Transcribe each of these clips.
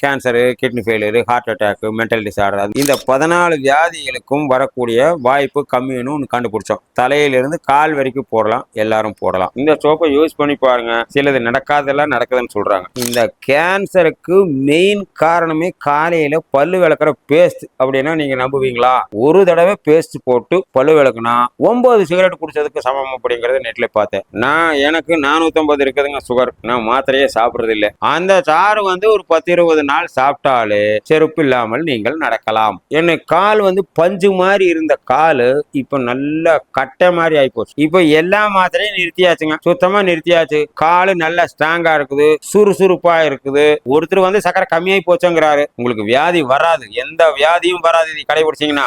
Cancer, kidney failure, heart attack, mental disorder, இந்த 14 வியாதிகளுக்கும் வரக்கூடிய வாய்ப்பு கம்மின்னு ஒன்று கண்டுபிடிச்சோம். தலையிலிருந்து கால் வரைக்கும் போடலாம், எல்லாரும் போடலாம். இந்த சோப்பை யூஸ் பண்ணி பாருங்க. சிலது நடக்காதெல்லாம் நடக்குதுன்னு சொல்றாங்க. இந்த கேன்சருக்கு மெயின் காரணமே காலையில பல்லு விளக்குற பேஸ்ட் அப்படின்னா நீங்க நம்புவீங்களா? ஒரு தடவை பேஸ்ட் போட்டு பல்லு விளக்குனா 9 சிகரெட் குடிச்சதுக்கு சமம் அப்படிங்கறத நெட்ல பார்த்தேன். எனக்கு 450 இருக்குதுங்க சுகர். நான் மாத்திரையே சாப்பிடுறது இல்லை. அந்த சாறு ஒரு 10-20 நாள் சாப்பிட்டாலே செருப்பு இல்லாமல் நீங்கள் நடக்கலாம். எனக்கு கால் பஞ்சு மாதிரி இருந்த காலு இப்ப நல்ல கட்டை மாதிரி ஆயிப்போச்சு. இப்ப எல்லா மாத்திரையும் நிறுத்தியாச்சுங்க. சுத்தமா நிறுத்தியாச்சு. காலு நல்லா ஸ்ட்ராங்கா இருக்குது, சுறுசுறுப்பா இருக்குது. ஒருத்தர் சக்கரை கம்மியாயி போச்சுங்கிறாரு. உங்களுக்கு வியாதி வராது, எந்த வியாதியும் வராது இதை கடைபிடிச்சீங்கன்னா.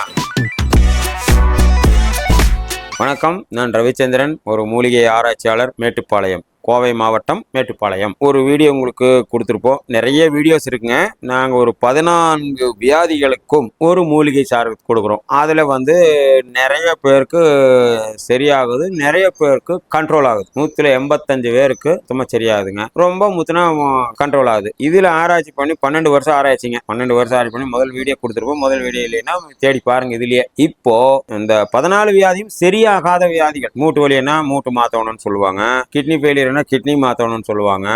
வணக்கம், நான் ரவிச்சந்திரன், ஒரு மூலிகை ஆராய்ச்சியாளர், மேட்டுப்பாளையம், கோவை மாவட்டம், மேட்டுப்பாளையம். ஒரு வீடியோ உங்களுக்கு கொடுத்துருப்போம். நிறைய வீடியோஸ் இருக்குங்க. நாங்கள் ஒரு 14 வியாதிகளுக்கும் ஒரு மூலிகை சாறு கொடுக்குறோம். அதில் நிறைய பேருக்கு சரியாகுது, நிறைய பேருக்கு கண்ட்ரோல் ஆகுது. 185 பேருக்கு சும்மா சரியாகுதுங்க. ரொம்ப முத்துனா கண்ட்ரோல் ஆகுது. இதில் ஆராய்ச்சி பண்ணி 12 வருஷம் ஆராய்ச்சிங்க. 12 வருஷம் ஆராய்ச்சி பண்ணி முதல் வீடியோ கொடுத்துருப்போம். முதல் வீடியோ இல்லைன்னா தேடி பாருங்க. இதுலயே இப்போ இந்த 14 வியாதியும் சரியாகாத வியாதிகள். மூட்டு வலின்னா மூட்டு மாத்தணும்னு சொல்லுவாங்க. கிட்னி ஃபெயிலியர் கிட்னி மாத்தணும்னு சொல்லுவாங்க.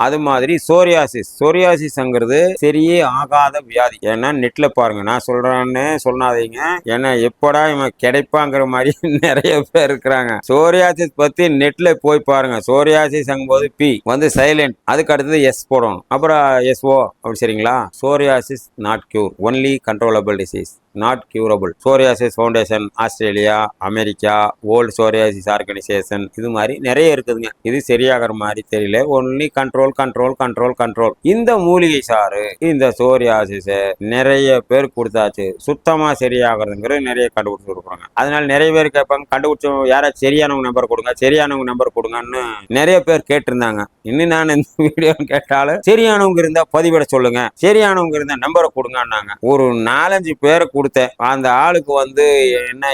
அது மாதிரி சோரியாசிஸ்ங்கிறது சரியே ஆகாத வியாதி. ஏன்னா நெட்ல பாருங்க, நான் சொல்றேன்னு சொல்லாதீங்க. ஏன்னா எப்படா இவன் கிடைப்பாங்கிற மாதிரி நிறைய பேர் இருக்கிறாங்க. சோரியாசிஸ் பத்தி நெட்ல போய் பாருங்க. சோரியாசிஸ் போது பி சைலண்ட், அதுக்கு அடுத்தது எஸ் போடணும், அப்புறம் எஸ்ஓ அப்படி. சரிங்களா? Psoriasis not cure, only controllable disease, not curable. Psoriasis foundation, Australia, America, world psoriasis organisation, இது மாதிரி நிறைய இருக்குதுங்க. இது சரியாகிற மாதிரி தெரியல. Only control control control control. இந்த மூலிகை சாறு இந்த சோரியாசிஸ் நிறைய பேர் கொடுத்தாச்சு, சுத்தமா சரியாகிறதுங்கிறது நிறைய கண்டுபிடிச்சு கொடுக்குறாங்க. அதனால நிறைய பேர் கேட்பாங்க, கண்டுபிடிச்ச யாராச்சும் சரியானவங்க நம்பர் கொடுங்க, சரியானவங்க நம்பர் கொடுங்கன்னு நிறைய பேர் கேட்டிருந்தாங்க. இன்னும் நான் இந்த வீடியோ கேட்டாலும் சரியானவங்க இருந்தா பதிவிட சொல்லுங்க, சரியானவங்க இருந்தா நம்பரை கொடுங்கன்னாங்க. ஒரு 4-5 பேரை கொடுத்தேன். அந்த ஆளுக்கு என்ன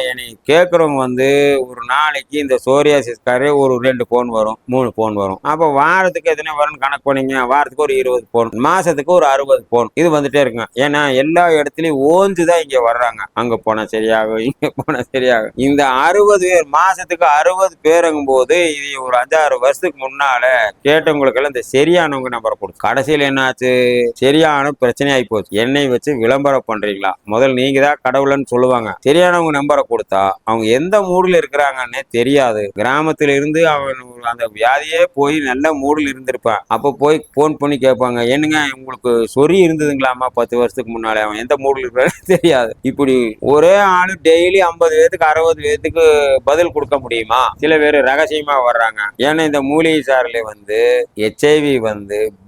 கேட்கறவங்க ஒரு நாளைக்கு இந்த சோரியாசிஸ்காரே ஒரு 2 போன் வரும், 3 போன் வரும். அப்ப வாரத்துக்கு எத்தனை வரும்னு கணக்கு பண்ணீங்க. வாரத்துக்கு ஒரு 20 போன், மாசத்துக்கு ஒரு 60 போன். இது வந்துட்டே இருக்குங்க. ஏன்னா எல்லா இடத்துலயும் ஓஞ்சுதான் இங்க வர்றாங்க. அங்க போனா சரியாகும், இங்க போனா சரியாகும். இந்த 60 பேர், மாசத்துக்கு 60 பேருங்கும் போது இது ஒரு 5-6 வருஷத்துக்கு முன்னால கேட்டவங்களுக்கு எல்லாம் இந்த சரியானவங்க நம்பரை கொடுத்து, கடைசியில் என்னாச்சு, சரியான பிரச்சனை ஆகி போச்சு. என்னை வச்சு விளம்பரம் பண்றீங்களா? முதல்ல நீங்க தான் கடவுள்னு சொல்லுவாங்க. சரியானவங்க நம்பரை கொடுத்தா அவங்க எந்த மூடுல இருக்கிறாங்கன்னே தெரியாது. கிராமத்துல இருந்து அவன் அந்த வியாதியே போய் நல்ல மூடுல இருந்திருப்பான். அப்ப போய் போன் பண்ணி கேட்பாங்க, என்னங்க உங்களுக்கு சொறி இருந்ததுங்களாமா 10 வருஷத்துக்கு முன்னாலே? அவன் எந்த மூடுல இருக்கிறான்னு தெரியாது. இப்படி ஒரே ஆளு டெய்லி 50 பேத்துக்கு 60 பேத்துக்கு பதில் கொடுக்க முடியுமா? சில பேர் ரகசியமா வர்றாங்க. ஏன்னா இந்த மூலிகை சாறுல HIV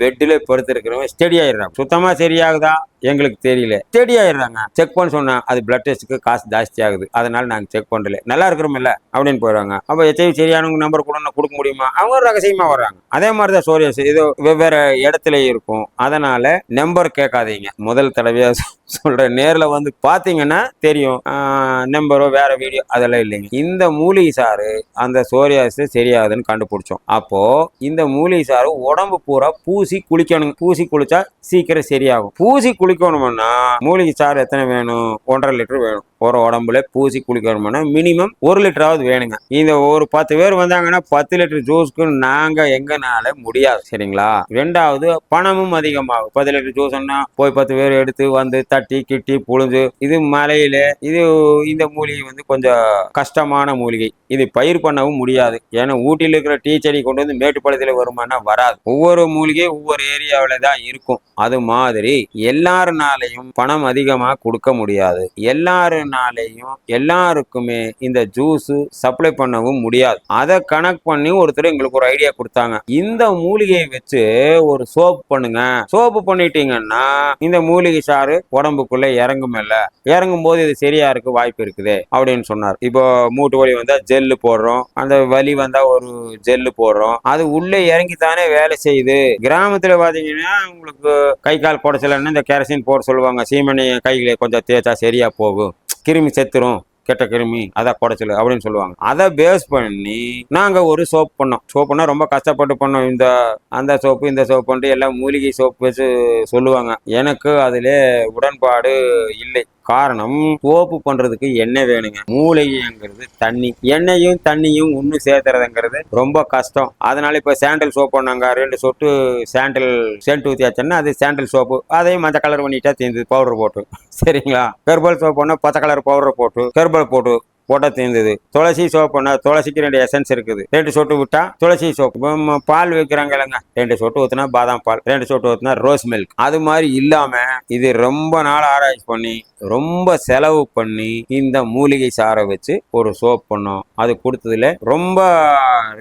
பெட்ல படுத்திருக்கிறவங்க ஸ்டெடி ஆயிடுறாங்க. சுத்தமா சரியாகுதா எங்களுக்கு தெரியல, ஸ்டெடி ஆயிடுறாங்க. செக் பண்ண சொன்னா அது பிளட் டெஸ்ட்டுக்கு காசு ஜாஸ்தி ஆகுது, அதனால நாங்க செக் பண்ணல, நல்லா இருக்கிறோம்ல அப்படின்னு போயிடுறாங்க. அப்ப HIV சரியானவங்க நம்பர் கொடுக்க முடியுமா? அவங்க ரகசியமா வர்றாங்க. அதே மாதிரிதான் சோரியாசிஸ், இது வெவ்வேறு இடத்துல இருக்கும். அதனால நம்பர் கேட்காதீங்க. முதல் தடவையா சொல்ற, நேர்ல பாத்தீங்கன்னா தெரியும். நம்பரோ வேற வீடியோ அதெல்லாம் இல்லைங்க. இந்த மூலிகை சாறு அந்த சோரியாசிஸ் சரியாகுதுன்னு கண்டுபிடிச்சோம். அப்போ இந்த மூலிகை சாறு உடம்பு பூரா பூசி குளிக்கணும். பூசி குளிச்சா சீக்கிரம் சரியாகும். பூசி குளிக்கணும்னா மூலிகை சாறு எத்தனை வேணும்? 1.5 லிட்டர் வேணும். ஒரு உடம்புல பூசி குளிக்கணும்னா மினிமம் 1 லிட்டராவது வேணுங்க. இந்த ஒரு 10 பேர் வந்தாங்கன்னா 10 லிட்டர் ஜூஸ்க்கு நாங்க எங்கனால முடியாது. சரிங்களா? ரெண்டாவது பணமும் அதிகமாகும். 10 லிட்டர் ஜூஸ்னா போய் 10 பேர் எடுத்து தட்டி கிட்டி புழுந்து, இது மலையில இது இந்த மூலிகை கொஞ்சம் கஷ்டமான மூலிகை. இது பயிர் பண்ணவும் முடியாது. ஏன்னா ஊட்டியில் இருக்கிற டீ செடி கொண்டு மேட்டுப்பாளையத்துல வருமானா வராது. ஒவ்வொரு மூலிகை ஒவ்வொரு ஏரியாவில தான் இருக்கும். அது மாதிரி எல்லாருனாலையும் பணம் அதிகமா கொடுக்க முடியாது. எல்லாருனாலையும் எல்லாருக்குமே இந்த ஜூஸ் சப்ளை பண்ணவும் முடியாது. அதை கனெக்ட் பண்ணி ஒருத்தர் எங்களுக்கு ஒரு ஐடியா கொடுத்தாங்க. இந்த மூலிகையை வச்சு ஒரு சோப்பு பண்ணுங்க. சோப்பு பண்ணிட்டீங்கன்னா இந்த மூலிகை சாறு உடம்புக்குள்ள இறங்குமில்ல, இறங்கும் போது இது சரியா இருக்கு வாய்ப்பு இருக்குது அப்படின்னு சொன்னார். இப்போ மூட்டு வலி வந்தா ஜெல்லு போடுறோம், அந்த வலி வந்தா ஒரு ஜெல்லு போடுறோம், அது உள்ளே இறங்கித்தானே வேலை செய்யுது. கிராமத்துல பாத்தீங்கன்னா உங்களுக்கு கை கால் குடைச்சலன்னு இந்த கேரசின் போட சொல்லுவாங்க. சீமனை கைகளை கொஞ்சம் தேய்ச்சா சரியா போகும், கிருமி செத்துரும், கெட்ட கிருமி அதை குடைச்சல் அப்படின்னு சொல்லுவாங்க. அதை பேஸ் பண்ணி நாங்க ஒரு சோப் பண்ணோம். சோப்புனா ரொம்ப கஷ்டப்பட்டு பண்ணோம். அந்த சோப்பு இந்த சோப்புன்ட்டு எல்லாம் மூலிகை சோப்பு வச்சு சொல்லுவாங்க. எனக்கு அதுல உடன்பாடு இல்லை. காரணம், சோப்பு பண்றதுக்கு எண்ணெய் வேணுங்க. மூலிகைங்கிறது தண்ணி, எண்ணெயும் தண்ணியும் ஒண்ணு சேர்த்துறதுங்கிறது ரொம்ப கஷ்டம். அதனால இப்ப சாண்டல் சோப்பு பண்ணாங்க, 2 சொட்டு சாண்டல் சென்ட் ஊத்தியாச்சுன்னா அது சாண்டல் சோப்பு. அதையும் மஞ்சள் கலர் பண்ணிட்டா தீர்ந்து பவுடர் போட்டு. சரிங்களா? ஹெர்பல் சோப் பண்ணா பச்சை கலர் பவுடர் போட்டு ஹெர்பல் போட்டா தீர்ந்தது. துளசி சோப்புனா துளசிக்கு 2 எசன்ஸ் இருக்குது. 2 சொட்டு விட்டா துளசி சோப்பு. பால் வைக்கிறாங்க இல்லைங்க, 2 சொட்டு ஊத்துனா பாதாம் பால், 2 சொட்டு ஊத்துனா ரோஸ் மில்க். அது மாதிரி இல்லாம இது ரொம்ப நாள் ஆராய்ச்சி பண்ணி ரொம்ப செலவு பண்ணி இந்த மூலிகை சாரை வச்சு ஒரு சோப் பண்ணோம். அது கொடுத்ததுல ரொம்ப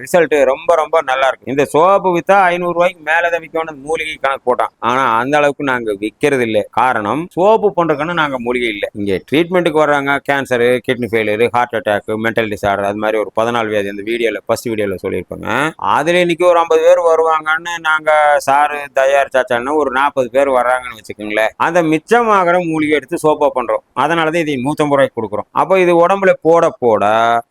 ரிசல்ட் ரொம்ப ரொம்ப நல்லா இருக்கு. இந்த சோப்பு வித்தா 500 ரூபாய்க்கு மேலதான் விற்கணும் மூலிகை கணக்கு போட்டான். ஆனா அந்த அளவுக்கு நாங்க விற்கிறது இல்லை. காரணம், சோப்பு பண்றதுக்குன்னு நாங்க மூலிகை இல்லை. இங்க ட்ரீட்மெண்ட்டுக்கு வர்றாங்க, cancer, kidney failure, heart attack, mental disorder, அது மாதிரி ஒரு 14 வியாதி அந்த வீடியோல ஃபர்ஸ்ட் வீடியோல சொல்லியிருப்பாங்க. அதுல இன்னைக்கு ஒரு 50 பேர் வருவாங்கன்னு நாங்க சாரு தயாரிச்சாச்சான்னு ஒரு 40 பேர் வர்றாங்கன்னு வச்சுக்கோங்களேன். அந்த மிச்சமாகிற மூலிகை எடுத்து சோப்பா பண்றோம். அதனாலதான் இதை 150 ரூபாய்க்கு கொடுக்குறோம். அப்போ இது உடம்புல போட போட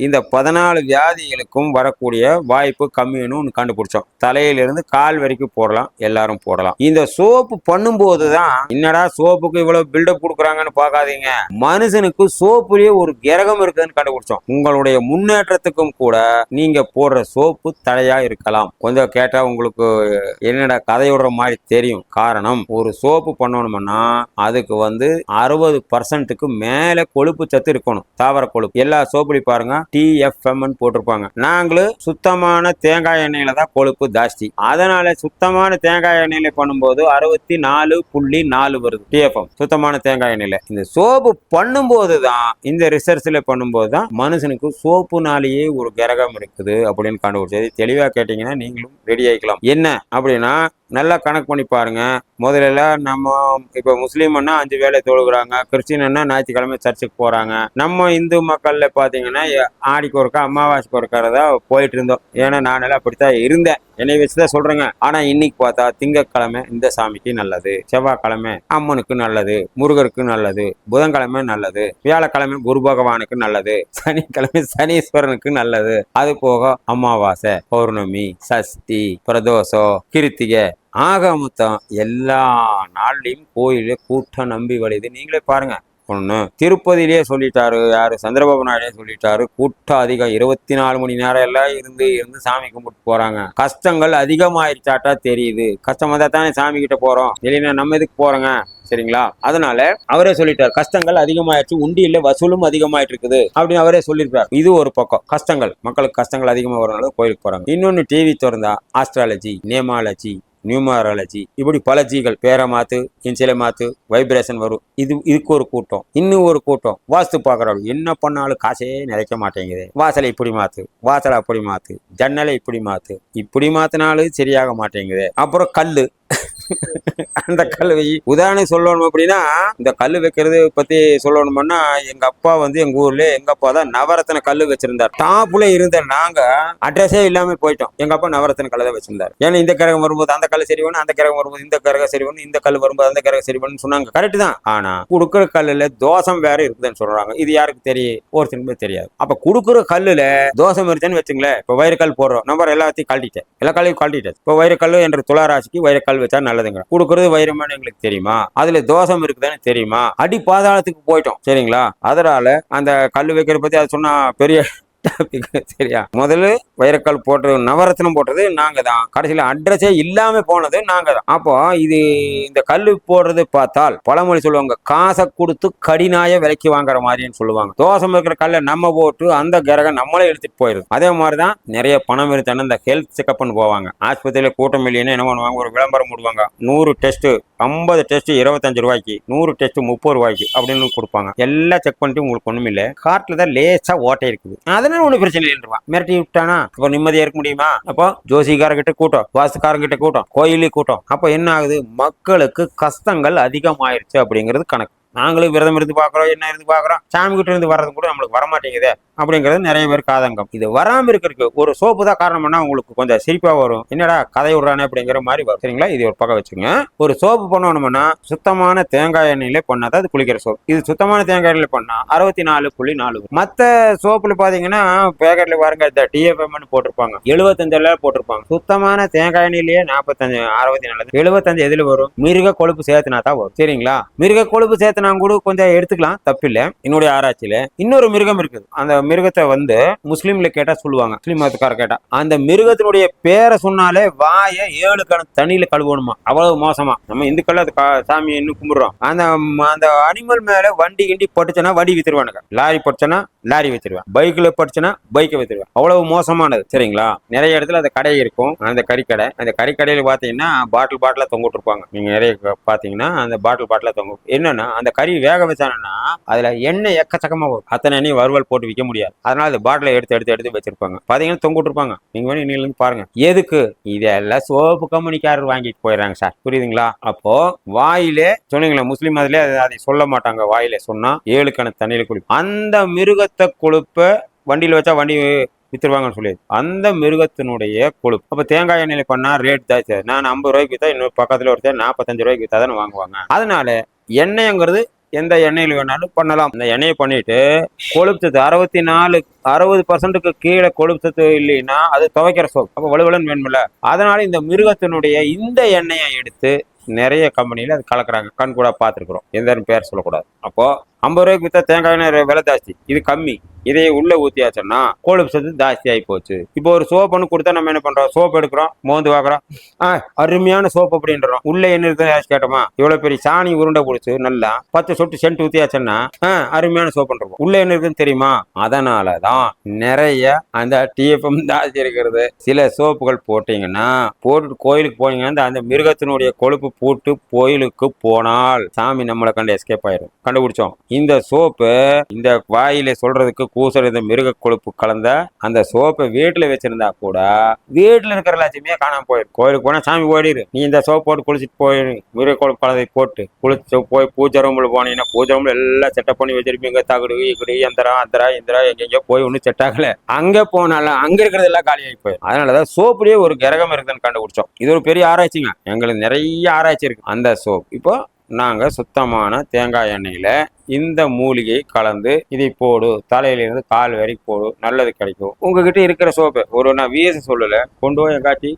இந்த 14 வியாதிகளுக்கும் வரக்கூடிய வாய்ப்பு கம்மின்னு ஒன்று கண்டுபிடிச்சோம். தலையிலிருந்து கால் வரைக்கும் போடலாம், எல்லாரும் போடலாம். இந்த சோப்பு பண்ணும்போதுதான் என்னடா சோப்புக்கு இவ்வளவு பில்டப் கொடுக்குறாங்கன்னு பார்க்காதீங்க. மனுஷனுக்கு சோப்புலயே ஒரு கிரகம் இருக்குதுன்னு கண்டுபிடிச்சோம். உங்களுடைய முன்னேற்றத்துக்கும் கூட நீங்க போடுற சோப்பு தடையா இருக்கலாம். கொஞ்சம் கேட்டா உங்களுக்கு என்னடா கதையோடுற மாதிரி தெரியும். காரணம், ஒரு சோப்பு பண்ணணும்னா அதுக்கு 60% மேல கொழுப்பு சத்து இருக்கணும், தாவர கொழுப்பு. எல்லா சோப்புலையும் பாருங்க TFM போட்டிருப்பாங்க. நாங்களும் சுத்தமான தேங்காய் எண்ணெயில தான் கொழுப்பு ஜாஸ்தி. அதனால சுத்தமான தேங்காய் எண்ணெயில பண்ணும்போது 64.4 வருது TFM சுத்தமான தேங்காய் எண்ணெயில. இந்த சோப்பு பண்ணும்போது தான், இந்த ரிசர்ச்ல பண்ணும்போது தான் மனுஷனுக்கு சோப்புனாலேயே ஒரு கிரகம் இருக்குது அப்படின்னு கண்டுபிடிச்சது. தெளிவா கேட்டீங்கன்னா நீங்களும் ரெடி ஆகிக்கலாம். என்ன அப்படின்னா நல்லா கணக்கு பண்ணி பாருங்க. முதல்ல நம்ம இப்ப முஸ்லீம்னா 5 வேளை தொழுகிறாங்க, கிறிஸ்டின்னா ஞாயிற்றுக்கிழமை சர்ச்சுக்கு போறாங்க. நம்ம இந்து மக்கள்ல பாத்தீங்கன்னா ஆடிக்கு ஒருக்கா அமாவாசைக்கு ஒருக்காரதா போயிட்டு இருந்தோம். ஏன்னா நானெல்லாம் அப்படித்தான் இருந்தேன், என்னை வச்சுதான் சொல்றேங்க. ஆனா இன்னைக்கு பார்த்தா திங்கட்கிழமை இந்த சாமிக்கு நல்லது, செவ்வாய்க்கிழமை அம்மனுக்கு நல்லது, முருகருக்கு நல்லது, புதன்கிழமை நல்லது, வியாழக்கிழமை குரு பகவானுக்கு நல்லது, சனிக்கிழமை சனீஸ்வரனுக்கு நல்லது. அது போக அமாவாசை, பௌர்ணமி, சஷ்டி, பிரதோஷம், கிருத்திகை, ஆக மொத்தம் எல்லா நாள்லையும் கோயிலே கூட்டம் நம்பி வழியுது. நீங்களே பாருங்க. ஒண்ணு திருப்பதியிலேயே சொல்லிட்டாரு, யாரு சந்திரபாபு நாயுடே சொல்லிட்டாரு, கூட்டம் அதிகம், 24 மணி நேரம் எல்லாம் இருந்து சாமி கும்பிட்டு போறாங்க. கஷ்டங்கள் அதிகமாயிருச்சாட்டா தெரியுது. கஷ்டம் வந்தா தானே சாமி கிட்ட போறோம், இல்லைன்னா நம்ம எதுக்கு போறோங்க? சரிங்களா? அதனால அவரே சொல்லிட்டார், கஷ்டங்கள் அதிகமாயிடுச்சு, உண்டியில வசூலும் அதிகமாயிட்டு இருக்குது அப்படின்னு அவரே சொல்லியிருக்காரு. இது ஒரு பக்கம். கஷ்டங்கள், மக்களுக்கு கஷ்டங்கள் அதிகமா வரனால கோயிலுக்கு போறாங்க. இன்னொன்னு டிவி திறந்தா ஆஸ்ட்ராலஜி, நேமாலஜி, நியூமராலஜி, இப்படி பல ஜிகள், பேரை மாத்து, இன்சிலை மாத்து, வைப்ரேஷன் வரும். இதுக்கு ஒரு கூட்டம். இன்னும் ஒரு கூட்டம் வாஸ்து பாக்குறாரு. என்ன பண்ணாலும் காசே நிறைக்க மாட்டேங்குது, வாசலை இப்படி மாத்து, வாசலை அப்படி மாத்து, ஜன்னலை இப்படி மாத்து, இப்படி மாத்தினாலும் சரியாக மாட்டேங்குது. அப்புறம் கல்லு அந்த கல் வை. உதாரணம் சொல்லணும் அப்படின்னா, இந்த கல் வைக்கிறது பத்தி சொல்லணும்னா, எங்க அப்பா எங்க ஊர்ல எங்க அப்பா தான் நவரத்தின கல் வச்சிருந்தார். டாப்ல இருந்த நாங்க அட்ரஸே இல்லாம போயிட்டோம். எங்க அப்பா நவரத்தின கல் தான் வச்சிருந்தார். ஏன்னா இந்த கிரகம் வரும்போது அந்த கல் சரி வேணும், அந்த கிரகம் வரும்போது இந்த கிரகம் சரி வேணும், இந்த கல் வரும்போது அந்த கிரகம் சரி வேணும்னு சொன்னாங்க. கரெக்ட் தான். ஆனா கொடுக்குற கல்லுல தோஷம் வேற இருக்குதுன்னு சொல்றாங்க. இது யாருக்கு தெரியும்? ஒருத்தனுமே தெரியாது. அப்ப கொடுக்குற கல்லுல தோஷம் இருந்துன்னு வச்சுங்களேன். இப்ப வைரக்கல் போடுறோம், நம்பர் எல்லாத்தையும் கழட்டிட்டேன், எல்லா கல்லையும் கழட்டிட்டேன். இப்ப வைரக்கல் என்ற துளாராசிக்கு வைரக்கல் வச்சா நல்லதுங்க. கொடுக்கறது வைரமான எங்களுக்கு தெரியுமா? அதுல தோஷம் இருக்குதானே தெரியுமா? அடி பாதாளத்துக்கு போயிட்டோம். சரிங்களா? அதனால அந்த கல் வைக்கிற பத்தி அது சொன்னா பெரிய சரியா? முதல்ல வைரக்கல் போட்டு நவரத்னம் போட்டது நாங்க தான். கடைசியில அட்ரஸே இல்லாம போனது நாங்க தான். அப்போ இது இந்த கல்லு போடுறது பார்த்தால் பழமொழி சொல்லுவாங்க, காசை கொடுத்து கடினாய விலைக்கு வாங்குற மாதிரின்னு சொல்லுவாங்க. தோஷம் இருக்கிற கல்லை நம்ம போட்டு அந்த கிரகம் நம்மளே எடுத்துட்டு போயிருது. அதே மாதிரிதான் நிறைய பணம் இருந்தானே இந்த ஹெல்த் செக்அப்னு போவாங்க. ஆஸ்பத்திரியில கூட்டம் இல்லைன்னு என்ன பண்ணுவாங்க, ஒரு விளம்பரம் போடுவாங்க. 100 டெஸ்ட், 50 டெஸ்ட் 25 ரூபாய்க்கு, 100 டெஸ்ட் 30 ரூபாய்க்கு அப்படின்னு கொடுப்பாங்க. எல்லாம் செக் பண்ணிட்டு உங்களுக்கு ஒண்ணும் இல்லை, கார்ட்ல தான் லேசா ஓட்டை இருக்குது, அதனால ஒண்ணு பிரச்சனை இல்லைன்றான். மிரட்டி விட்டானா அப்ப நிம்மதியா இருக்க முடியுமா? அப்போ ஜோசிகாரங்கிட்ட கூட்டம், வாஸ்துக்காரங்கிட்ட கூட்டம், கோயிலே கூட்டம். அப்ப என்ன ஆகுது? மக்களுக்கு கஷ்டங்கள் அதிகமாயிருச்சு அப்படிங்கிறது கணக்கு. நாங்களும் விரதம் இருந்து பார்க்குறோம், என்ன இருந்து பார்க்குறோம், சாமி கிட்ட இருந்து வர்றது கூட நம்மளுக்கு வரமாட்டேங்குது அப்படிங்கிறது நிறைய பேருக்கு ஆதங்கம். இது வராமல் இருக்கிறதுக்கு ஒரு சோப்பு தான் காரணம் பண்ணா உங்களுக்கு கொஞ்சம் சிரிப்பா வரும், என்னடா கதை விடுறானே அப்படிங்கிற மாதிரி வரும். சரிங்களா, இது ஒரு பக்கம் வச்சுங்க. ஒரு சோப்பு பண்ணணும்னா சுத்தமான தேங்காய் எண்ணெயிலே பண்ணாதான் அது குளிக்கிற சோப்பு. இது சுத்தமான தேங்காய் எண்ணெயில பண்ணா 64.4. மற்ற சோப்புல பாத்தீங்கன்னா பேக்கெட்ல பாருங்க டிஎஃப்எம் போட்டிருப்பாங்க, 75 போட்டிருப்பாங்க. சுத்தமான தேங்காய் எண்ணெயிலேயே 45 64 75 எதுல வரும்? மிருக கொழுப்பு சேர்த்துனா தான் வரும். சரிங்களா, மிருக கொழுப்பு சேர்த்துனா கூட கொஞ்சம் எடுத்துக்கலாம், தப்பில்லை. என்னுடைய ஆராய்ச்சியில இன்னொரு மிருகம் இருக்குது. அந்த மிருகத்தை முஸ்லீம்ல கேட்டா சொல்லுவாங்க, முஸ்லீம் மதக்கார கேட்டா அந்த மிருகத்தினுடைய பேரை சொன்னாலே வாயை 7 கணக்கு தண்ணியில கழுவணுமா, அவ்வளவு மோசமா. நம்ம இந்துக்கள் அது சாமி இன்னும் கும்பிடுறோம். அந்த அந்த அனிமல் மேல வண்டி கிண்டி பட்டுச்சுன்னா வண்டி வித்துருவானுங்க, லாரி பட்டுச்சுன்னா லாரி வச்சிருவேன், பைக்ல பட்டுச்சுன்னா பைக்கை வச்சிருவேன், அவ்வளவு மோசமானது. சரிங்களா, நிறைய இடத்துல அந்த கடை இருக்கும், அந்த கறிக்கடை. அந்த கறிக்கடையில பாத்தீங்கன்னா பாட்டிலா தொங்கிட்டு இருப்பாங்க. நீங்க நிறைய பாத்தீங்கன்னா அந்த பாட்டிலா தொங்கும். என்னன்னா அந்த கறி வேக வச்சானா அதுல எண்ணெய் எக்கச்சக்கமா வரும், அத்தனை எண்ணெய் வறுவல் போட்டு விற்க முடியாது. அதனால அந்த பாட்டிலை எடுத்து வச்சிருப்பாங்க. பாத்தீங்கன்னா தொங்கிட்டு இருப்பாங்க. நீங்க வேணும் இன்னில இருந்து பாருங்க. எதுக்கு? இதெல்லாம் சோப்பு கம்பெனிக்காரர் வாங்கிட்டு போயிடறாங்க சார், புரியுதுங்களா? அப்போ வாயிலே சொன்னீங்களா, முஸ்லீம் அதுல அதை சொல்ல மாட்டாங்க, வாயிலே சொன்னா 7 கணக்கு தண்ணியில குளிக்கும். அந்த மிருகத்தை கொழுப்ப வண்டியில வச்சா வண்டி வித்துருவாங்கன்னு சொல்லி அந்த மிருகத்தினுடைய கொழுப்பு. அப்ப தேங்காய் எண்ணெயில பண்ணா ரேட் ஜாஸ்தி. நான் 50 ரூபாய்க்கு வித்தா இன்னொரு பக்கத்துல ஒருத்தர் 45 ரூபாய்க்கு வித்தாதான் வாங்குவாங்க. அதனால எண்ணெய்ங்கிறது எந்த எண்ணெயில வேணாலும் பண்ணலாம். அந்த எண்ணெயை பண்ணிட்டு கொழுப்பு 60% கீழே கொழுப்பு இல்லைன்னா அது துவைக்கிற சோப்பு, அப்ப வலுவலன்னு வேணும்ல. அதனால இந்த மிருகத்தினுடைய இந்த எண்ணெயை எடுத்து நிறைய கம்பெனியில அது கலக்குறாங்க, கண் கூட பார்த்துருக்குறோம், எந்த பேர் சொல்லக்கூடாது. அப்போ 50 ரூபாய்க்கு வித்தா தேங்காய் எண்ணெய் விலை ஜாஸ்தி, இது கம்மி. இதையே உள்ள ஊத்தியாச்சுன்னா கொழுப்பு சத்து ஜாஸ்தி ஆகி போச்சு. இப்போ ஒரு சோப்புன்னு கொடுத்தா நம்ம என்ன பண்றோம்? சோப்பு எடுக்கிறோம், மோந்து வாக்குறோம், அருமையான சோப்பு அப்படின்றோம். உள்ள என்ன இருக்கு கேட்டோமா? இவ்வளவு பெரிய சாணி உருண்டை பிடிச்சு நல்லா 10 சொட்டு சென்ட் ஊத்தியாச்சுன்னா அருமையான சோப்புன்றோம். உள்ள என்ன இருக்குன்னு தெரியுமா? அதனாலதான் நிறைய அந்த டிஎஃப்எம் ஜாஸ்தி இருக்கிறது. சில சோப்புகள் போட்டீங்கன்னா போட்டு கோயிலுக்கு போனீங்கன்னா அந்த மிருகத்தினுடைய கொழுப்பு போட்டு கோயிலுக்கு போனால் சாமி நம்மளை கண்டு எஸ்கேப் ஆயிரும். கண்டுபிடிச்சோம். இந்த சோப்பு இந்த வாயில சொல்றதுக்கு கூசுறது மிருக கொழுப்பு கலந்த அந்த சோப்பை வீட்டுல வச்சிருந்தா கூட வீட்டுல இருக்கிற லட்சுமியே காணாம போயிடும். கோயிலுக்கு போனா சாமி போயிடு, நீ இந்த சோப்பு போட்டு குளிச்சுட்டு போயிடு, மிருக கொழுப்பு கலந்தை போட்டு குளிச்சு போய் பூஜை ரூம்ல போனீங்கன்னா பூஜை ரூம்ல எல்லாம் செட்டப் பண்ணி வச்சிருப்பீங்க. தகுடு இக்குடி எந்திரா எங்கெங்கயோ போய் ஒன்னும் செட் ஆகல. அங்க போனாலும் அங்க இருக்கிறது எல்லாம் காலியாகி போயிடும். அதனாலதான் சோப்புலயே ஒரு கிரகம் இருக்குதுன்னு கண்டுபிடிச்சோம். இது ஒரு பெரிய ஆராய்ச்சிங்க, எங்களுக்கு நிறைய ஆராய்ச்சி இருக்கு. அந்த சோப் இப்போ நாங்க சுத்தமான தேங்காய் எண்ணெயில இந்த மூலிகை கலந்து இதை போடு, தலையிலிருந்து கால் வரைக்கும் போடு, நல்லது கிடைக்கும். உங்ககிட்ட இருக்கிற சோப்பு நான் விஎஸ் சொல்லல, கொண்டு போய் காட்டி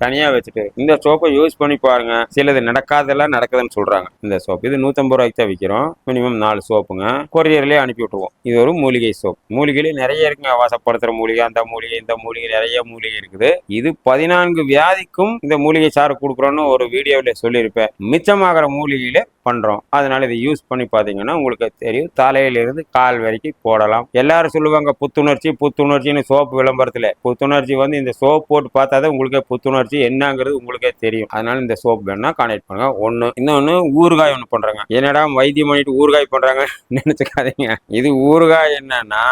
தனியா வச்சுட்டு இந்த சோப்பை யூஸ் பண்ணி பாருங்க. சிலது நடக்காதெல்லாம் நடக்குதுன்னு சொல்றாங்க. இந்த சோப்பு இது 150 ரூபாய்க்கு தான் விற்கிறோம். மினிமம் 4 சோப்புங்க, கொரியர்லயே அனுப்பி விட்டுருவோம். இது ஒரு மூலிகை சோப். மூலிகையிலே நிறைய இருக்குங்க, வாசப்படுத்துற மூலிகை, அந்த மூலிகை, இந்த மூலிகை, நிறைய மூலிகை இருக்குது. இது 14 வியாதிக்கும் இந்த மூலிகை சாறு கொடுக்குறோன்னு ஒரு வீடியோல சொல்லியிருப்பேன். மிச்சமாகிற மூலிகையில பண்றோம். அதனால இதை யூஸ் பண்ணி பாத்தீங்கன்னா உங்களுக்கு தெரியும். தலையிலிருந்து கால் வரைக்கும் போடலாம். எல்லாரும் சொல்லுவாங்க புத்துணர்ச்சின்னு சோப்பு விளம்பரத்துல. புத்துணர்ச்சி இந்த சோப் போட்டு பார்த்தாதான் உங்களுக்கு புத்துணர்ச்சி என்னங்கிறது உங்களுக்கே தெரியும். அதனால இந்த சோப் வேணா கான்டாக்ட் பண்ணுங்க. இன்னொன்னு ஊறுகாய் ஒண்ணு பண்றாங்க. என்னடா வைத்தியம் பண்ணிட்டு ஊறுகாய் பண்றாங்க நினைச்சுக்காதீங்க. இது ஊறுகாய் என்னன்னா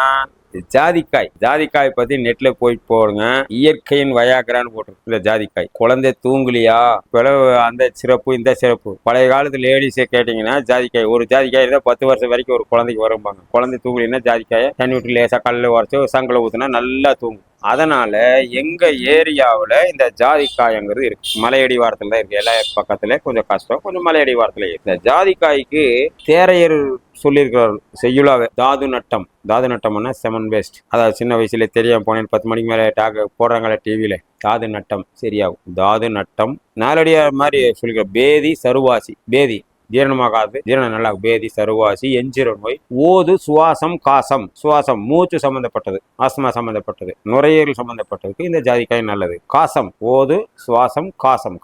ஜாதிக்காய் பத்தி நெட்ல போய் போடுங்க. இயற்கையின் வயாகரான்னு போட்டுருக்கு இந்த ஜாதிக்காய். குழந்தை தூங்குலியா பிளவு அந்த சிறப்பு இந்த சிறப்பு. பழைய காலத்து லேடிஸை கேட்டீங்கன்னா ஜாதிக்காய் ஒரு ஜாதிக்காய் தான் 10 வருஷம் வரைக்கும் ஒரு குழந்தைக்கு வரும்பாங்க. குழந்தை தூங்குலின்னா ஜாதிக்காயை தண்ணி விட்டு லேசா கல்ல உரைச்சு சங்கல ஊத்துனா நல்லா தூங்கும். அதனால எங்க ஏரியாவில் இந்த ஜாதிக்காய்ங்கிறது இருக்கு. மலையடி வாரத்துல தான் இருக்கு. எல்லா பக்கத்துல கொஞ்சம் கஷ்டம், கொஞ்சம் மலையடி வாரத்துல இருக்கு. இந்த ஜாதிக்காய்க்கு தேரையர் சொல்லியிருக்கிறார் செய்யுளாவே, தாது நட்டம்னா செமன் வேஸ்ட். அதாவது சின்ன வயசுல தெரியாம போனேன், 10 மணிக்கு மேல போடுறாங்களே டிவியில, தாது நட்டம் சரியாகும். தாது நட்டம் நாலடியார் மாதிரி சொல்லிக்கிற பேதி சருவாசி, பேதி ஜீரணமாகாது, ஜீரணம் நல்லா, பேதி சருவாசி, எஞ்சிர நோய், ஓது, சுவாசம், காசம். சுவாசம் மூச்சு சம்பந்தப்பட்டது, ஆஸ்மா சம்பந்தப்பட்டது, நுரையீரல் சம்பந்தப்பட்டதுக்கு இந்த ஜாதிக்காய் நல்லது. காசம், ஓது, சுவாசம்,